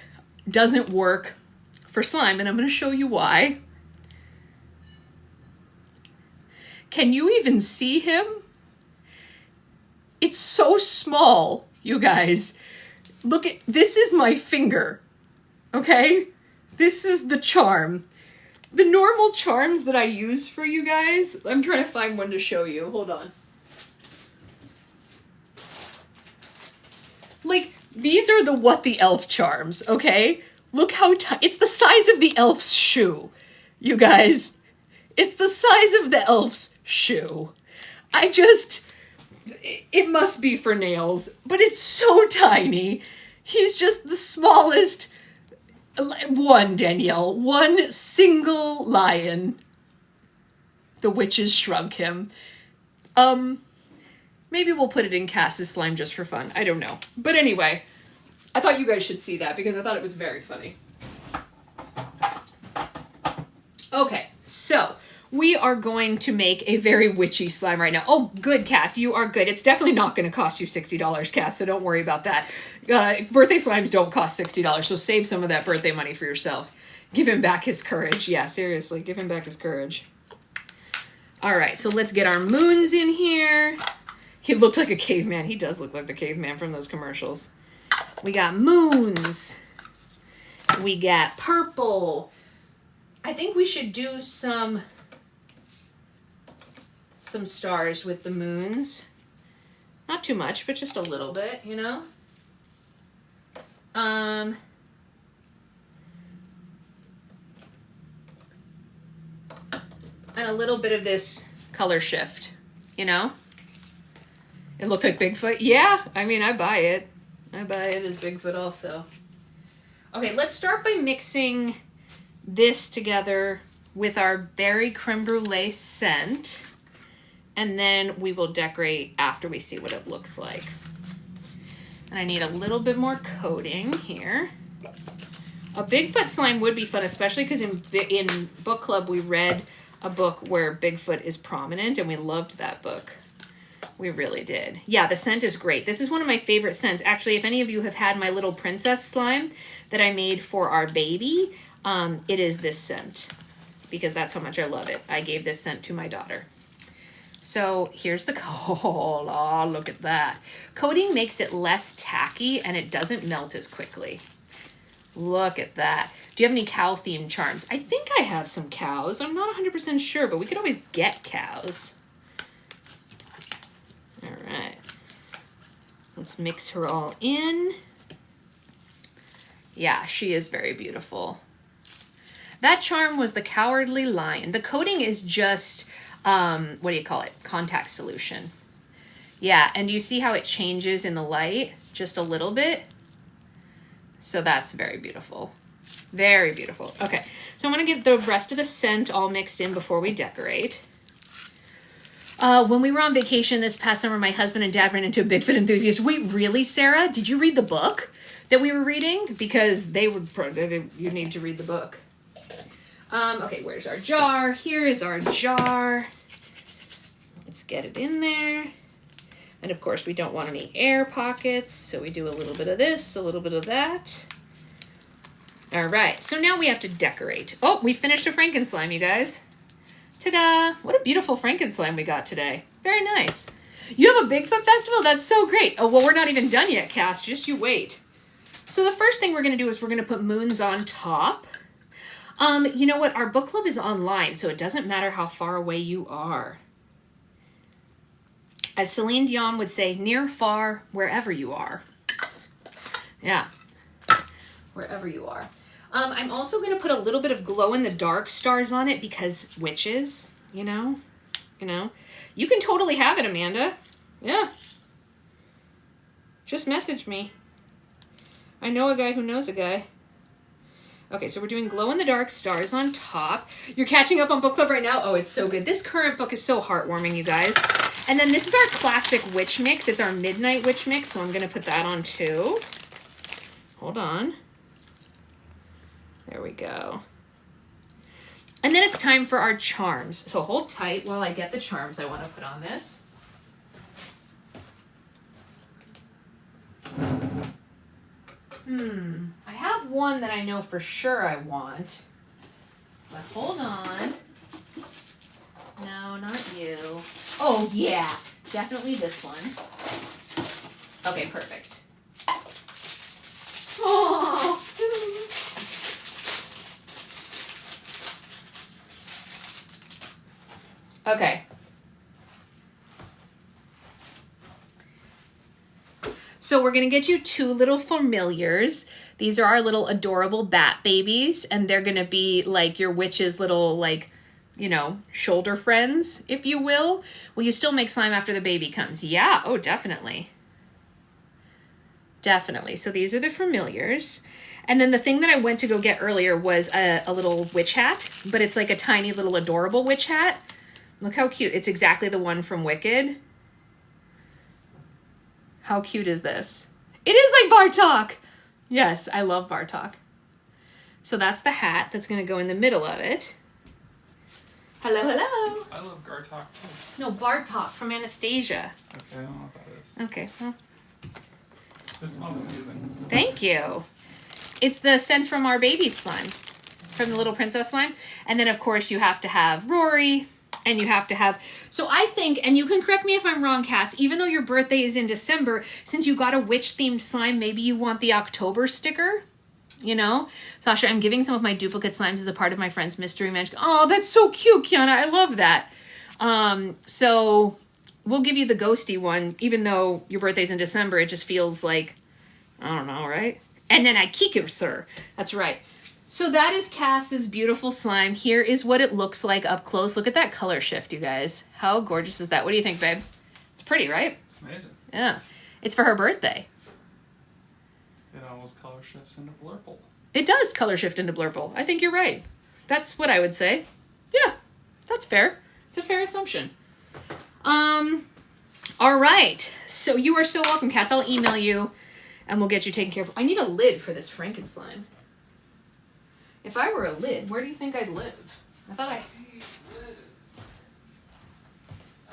S1: doesn't work for slime, and I'm going to show you why. Can you even see him? It's so small, you guys. Look at, this is my finger, okay? This is the charm. The normal charms that I use for you guys, I'm trying to find one to show you. Hold on. Like, these are the What the Elf charms, okay? Look how tiny, it's the size of the elf's shoe, you guys. It's the size of the elf's shoe. It must be for nails, but it's so tiny. He's just the smallest one, Danielle. One single lion. The witches shrunk him. Maybe we'll put it in Cass's slime just for fun. I don't know. But anyway, I thought you guys should see that because I thought it was very funny. Okay, so we are going to make a very witchy slime right now. Oh, good, Cass. You are good. It's definitely not going to cost you $60, Cass, so don't worry about that. Birthday slimes don't cost $60, so save some of that birthday money for yourself. Give him back his courage. Yeah, seriously, give him back his courage. All right, so let's get our moons in here. He looked like a caveman. He does look like the caveman from those commercials. We got moons. We got purple. I think we should do some stars with the moons. Not too much, but just a little bit, you know? And a little bit of this color shift, you know? It looked like Bigfoot. Yeah, I mean, I buy it. I buy it as Bigfoot also. Okay, let's start by mixing this together with our berry creme brulee scent. And then we will decorate after we see what it looks like. And I need a little bit more coating here. A Bigfoot slime would be fun, especially because in book club we read a book where Bigfoot is prominent, and we loved that book. We really did. Yeah, the scent is great. This is one of my favorite scents. Actually, if any of you have had my little princess slime that I made for our baby, it is this scent, because that's how much I love it. I gave this scent to my daughter. So here's the oh, look at that. Coating makes it less tacky and it doesn't melt as quickly. Look at that. Do you have any cow themed charms? I think I have some cows. I'm not 100% sure, but we could always get cows. All right. Let's mix her all in. Yeah, she is very beautiful. That charm was the Cowardly Lion. The coating is just what do you call it? Contact solution. Yeah, and you see how it changes in the light just a little bit? So that's very beautiful. Very beautiful. Okay, so I'm going to get the rest of the scent all mixed in before we decorate. When we were on vacation this past summer, my husband and dad ran into a Bigfoot enthusiast. Wait, really, Sarah? Did you read the book that we were reading? Because you need to read the book. Okay, where's our jar? Here is our jar. Let's get it in there. And of course, we don't want any air pockets, so we do a little bit of this, a little bit of that. All right, so now we have to decorate. Oh, we finished a Frankenslime, you guys. Ta-da! What a beautiful Frankenslime we got today. Very nice. You have a Bigfoot festival? That's so great. Oh, well, we're not even done yet, Cass. Just you wait. So the first thing we're going to do is we're going to put moons on top. You know what? Our book club is online, so it doesn't matter how far away you are. As Celine Dion would say, near, far, wherever you are. Yeah, wherever you are. I'm also going to put a little bit of glow-in-the-dark stars on it because witches, you know. You can totally have it, Amanda. Yeah. Just message me. I know a guy who knows a guy. Okay, so we're doing glow-in-the-dark stars on top. You're catching up on book club right now? Oh, it's so good. This current book is so heartwarming, you guys. And then this is our classic witch mix. It's our midnight witch mix, so I'm going to put that on too. Hold on. There we go. And then it's time for our charms. So hold tight while I get the charms I want to put on this. I have one that I know for sure I want. But hold on. No, not you. Oh, yeah. Definitely this one. Okay, perfect. Oh. Okay. So we're going to get you two little familiars. These are our little adorable bat babies, and they're going to be like your witch's little, like, you know, shoulder friends, if you will. Will you still make slime after the baby comes? Yeah, oh, definitely. Definitely. So these are the familiars. And then the thing that I went to go get earlier was a little witch hat, but it's like a tiny little adorable witch hat. Look how cute. It's exactly the one from Wicked. How cute is this? It is like Bartok. Yes, I love Bartok. So that's the hat that's going to go in the middle of it. Hello, hello.
S2: I love Gartok too.
S1: No, Bartok from Anastasia.
S2: Okay, I don't know what that is.
S1: Okay, well.
S2: This smells amazing.
S1: Thank you. It's the scent from our baby slime, from the little princess slime. And then, of course, you have to have Rory, And you have to have, so I think, and you can correct me if I'm wrong, Cass, even though your birthday is in December, since you got a witch-themed slime, maybe you want the October sticker, you know? Sasha, I'm giving some of my duplicate slimes as a part of my friend's mystery magic. Oh, that's so cute, Kiana. I love that. So we'll give you the ghosty one, even though your birthday's in December. It just feels like, I don't know, right? And then I kick sir. That's right. So that is Cass's beautiful slime. Here is what it looks like up close. Look at that color shift, you guys. How gorgeous is that? What do you think, babe? It's pretty, right?
S2: It's amazing.
S1: Yeah. It's for her birthday.
S2: It almost color shifts into Blurple.
S1: It does color shift into Blurple. I think you're right. That's what I would say. Yeah, that's fair. It's a fair assumption. All right. So you are so welcome, Cass. I'll email you and we'll get you taken care of. I need a lid for this Franken slime. If I were a lid, where do you think I'd live? I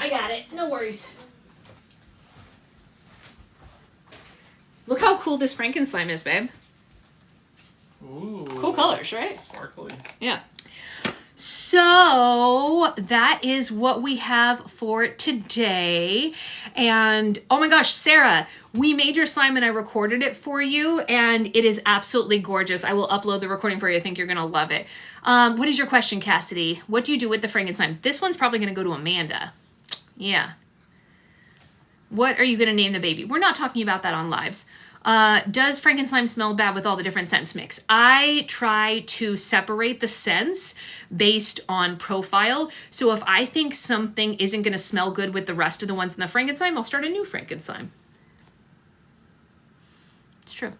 S1: got it. No worries. Look how cool this Franken slime is, babe.
S2: Ooh.
S1: Cool colors, right?
S2: Sparkly.
S1: Yeah. So that is what we have for today. And oh my gosh, Sarah, we made your slime and I recorded it for you and it is absolutely gorgeous. I will upload the recording for you. I think you're going to love it. What is your question, Cassidy? What do you do with the Franken slime? This one's probably going to go to Amanda. Yeah. What are you going to name the baby? We're not talking about that on lives. Does Franken slime smell bad with all the different scents mix? I try to separate the scents based on profile. So if I think something isn't going to smell good with the rest of the ones in the Franken slime, I'll start a new Franken slime. It's true.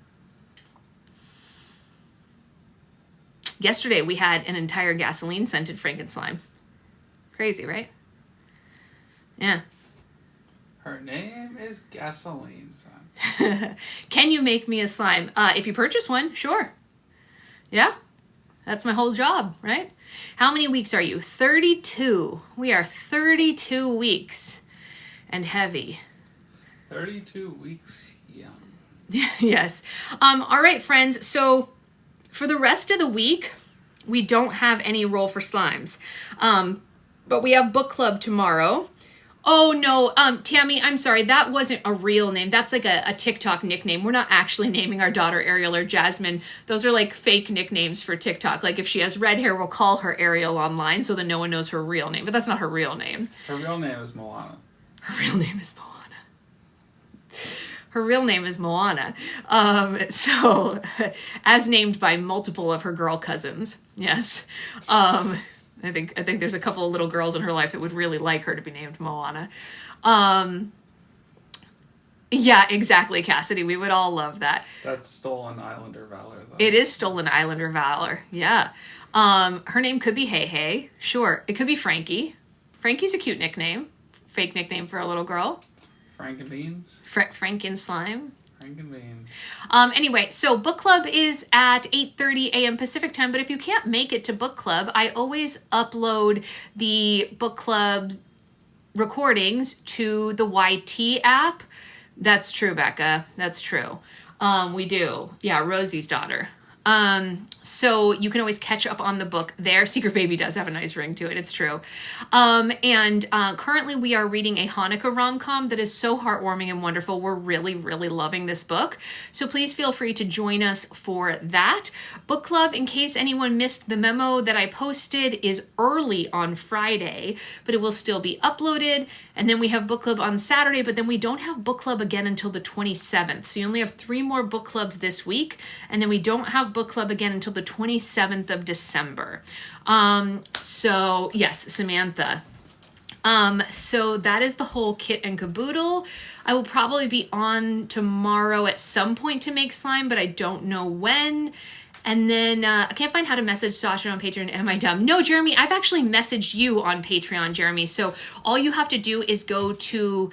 S1: Yesterday we had an entire gasoline scented Franken slime. Crazy, right? Yeah.
S2: Her name is Gasoline, son.
S1: Can you make me a slime? If you purchase one, sure. Yeah, that's my whole job, right? How many weeks are you? 32. We are 32 weeks and heavy.
S2: 32 weeks young.
S1: Yes. All right, friends. So for the rest of the week, we don't have any roll for slimes. But we have book club tomorrow. Oh, no, Tammy, I'm sorry. That wasn't a real name. That's like a TikTok nickname. We're not actually naming our daughter Ariel or Jasmine. Those are like fake nicknames for TikTok. Like if she has red hair, we'll call her Ariel online so that no one knows her real name. But that's not her real name.
S2: Her real name is Moana.
S1: Her real name is Moana. Her real name is Moana. So, as named by multiple of her girl cousins. Yes. I think there's a couple of little girls in her life that would really like her to be named Moana. Yeah, exactly, Cassidy. We would all love that.
S2: That's Stolen Islander Valor, though.
S1: It is Stolen Islander Valor. Yeah. Her name could be Hey Hey. Sure. It could be Frankie. Frankie's a cute nickname. Fake nickname for a little girl.
S2: Frankenbeans?
S1: Franken slime.
S2: Frankenbeans.
S1: Anyway, so book club is at 8:30 a.m. Pacific time, but if you can't make it to book club, I always upload the book club recordings to the YT app. That's true, Becca. That's true. We do. Yeah, Rosie's daughter. So you can always catch up on the book there. Secret Baby does have a nice ring to it. It's true. And currently we are reading a Hanukkah rom-com that is so heartwarming and wonderful. We're really, really loving this book. So please feel free to join us for that. Book club, in case anyone missed the memo that I posted, is early on Friday, but it will still be uploaded. And then we have book club on Saturday, but then we don't have book club again until the 27th. So you only have 3 more book clubs this week. And then we don't have book club again until the 27th of December. So yes, Samantha. So that is the whole kit and caboodle. I will probably be on tomorrow at some point to make slime, but I don't know when. And then I can't find how to message Sasha on Patreon. Am I dumb? No, Jeremy, I've actually messaged you on Patreon, Jeremy. So all you have to do is go to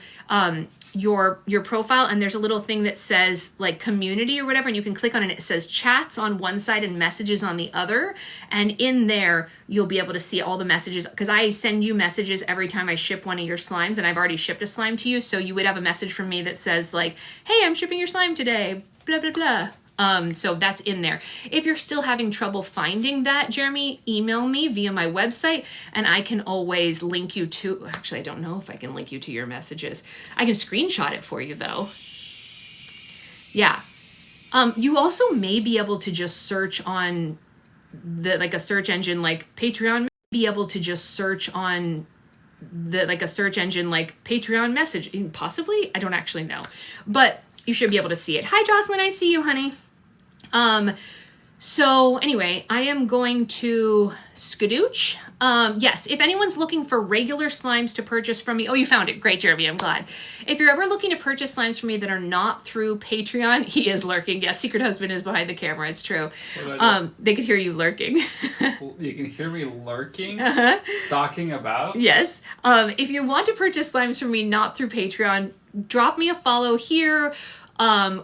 S1: your profile, and there's a little thing that says like community or whatever, and you can click on it. It says chats on one side and messages on the other. And in there, you'll be able to see all the messages, because I send you messages every time I ship one of your slimes, and I've already shipped a slime to you. So you would have a message from me that says like, hey, I'm shipping your slime today, blah, blah, blah. So that's in there. If you're still having trouble finding that, Jeremy, email me via my website and I can always link you to, actually, I don't know if I can link you to your messages. I can screenshot it for you though. Yeah. You also may be able to just search on like a search engine like Patreon, be able to just search on like a search engine like Patreon message, possibly. I don't actually know, but you should be able to see it. Hi, Jocelyn. I see you, honey. So anyway, I am going to skadooch. Yes, if anyone's looking for regular slimes to purchase from me, oh, you found it. Great, Jeremy. I'm glad. If you're ever looking to purchase slimes from me that are not through Patreon, he is lurking. Yes, Secret Husband is behind the camera. It's true. They can hear you lurking.
S2: You can hear me lurking, stalking about.
S1: Yes. If you want to purchase slimes from me not through Patreon, drop me a follow here.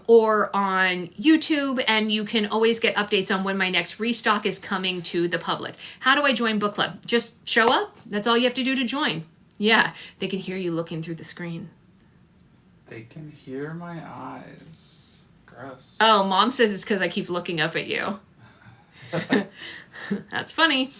S1: Or on YouTube, and you can always get updates on when my next restock is coming to the public. How do I join book club? Just show up. That's all you have to do to join. Yeah, they can hear you looking through the screen.
S2: They can hear my eyes. Gross.
S1: Oh, Mom says it's because I keep looking up at you. That's funny.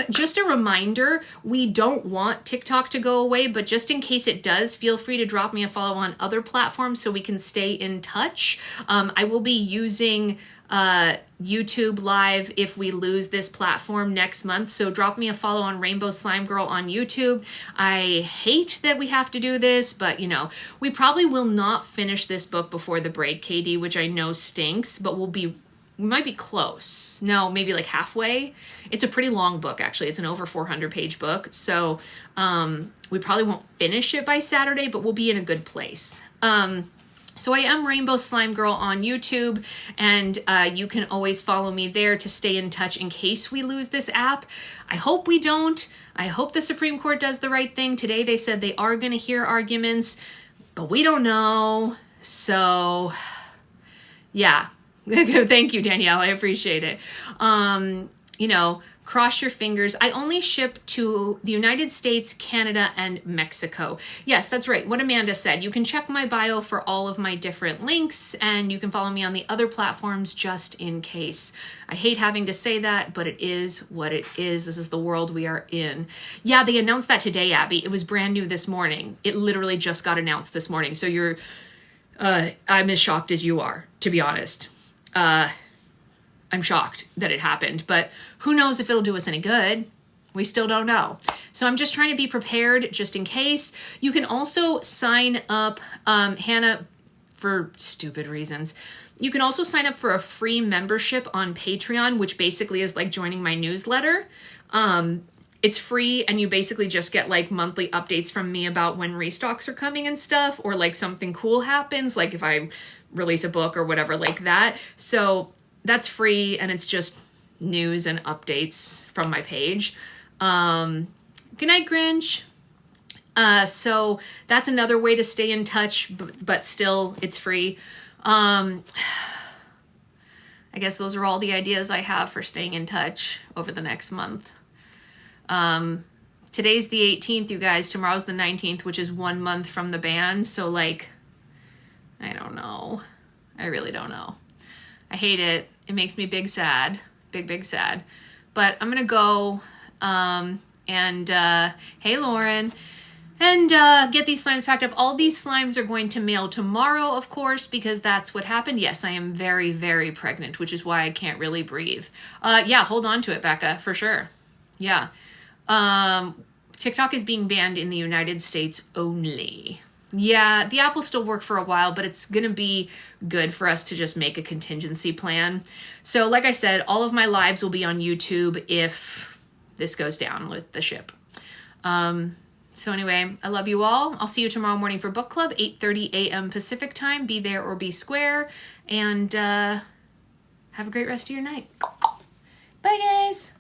S1: Just a reminder, we don't want TikTok to go away, but just in case it does, feel free to drop me a follow on other platforms so we can stay in touch. I will be using YouTube Live if we lose this platform next month. So drop me a follow on Rainbow Slime Girl on YouTube. I hate that we have to do this, but you know, we probably will not finish this book before the break, KD, which I know stinks, but we might be close. No, maybe like halfway. It's a pretty long book, actually. It's an over 400-page book. So we probably won't finish it by Saturday, but we'll be in a good place. So I am Rainbow Slime Girl on YouTube, and you can always follow me there to stay in touch in case we lose this app. I hope we don't. I hope the Supreme Court does the right thing. Today they said they are going to hear arguments, but we don't know. So, yeah. Thank you, Danielle. I appreciate it. You know, cross your fingers. I only ship to the United States, Canada, and Mexico. Yes, that's right. What Amanda said. You can check my bio for all of my different links, and you can follow me on the other platforms just in case. I hate having to say that, but it is what it is. This is the world we are in. Yeah, they announced that today, Abby. It was brand new this morning. It literally just got announced this morning. So I'm as shocked as you are, to be honest. I'm shocked that it happened, but who knows if it'll do us any good? We still don't know. So I'm just trying to be prepared just in case. You can also sign up, Hannah, for stupid reasons. You can also sign up for a free membership on Patreon, which basically is like joining my newsletter. It's free, and you basically just get like monthly updates from me about when restocks are coming and stuff, or like something cool happens, like if I release a book or whatever like that. So that's free, and it's just news and updates from my page. Good night, Grinch. So that's another way to stay in touch, but still it's free. I guess those are all the ideas I have for staying in touch over the next month. Today's the 18th, you guys. Tomorrow's the 19th, which is 1 month from the ban. So like, I don't know. I really don't know. I hate it. It makes me big sad. Big sad. But I'm going to go, hey, Lauren, and get these slimes packed up. All these slimes are going to mail tomorrow, of course, because that's what happened. Yes, I am very, very pregnant, which is why I can't really breathe. Yeah, hold on to it, Becca, for sure. Yeah. TikTok is being banned in the United States only. Yeah, the app will still work for a while, but it's going to be good for us to just make a contingency plan. So like I said, all of my lives will be on YouTube if this goes down with the ship. So anyway, I love you all. I'll see you tomorrow morning for book club, 8:30 a.m. Pacific time. Be there or be square. And have a great rest of your night. Bye, guys.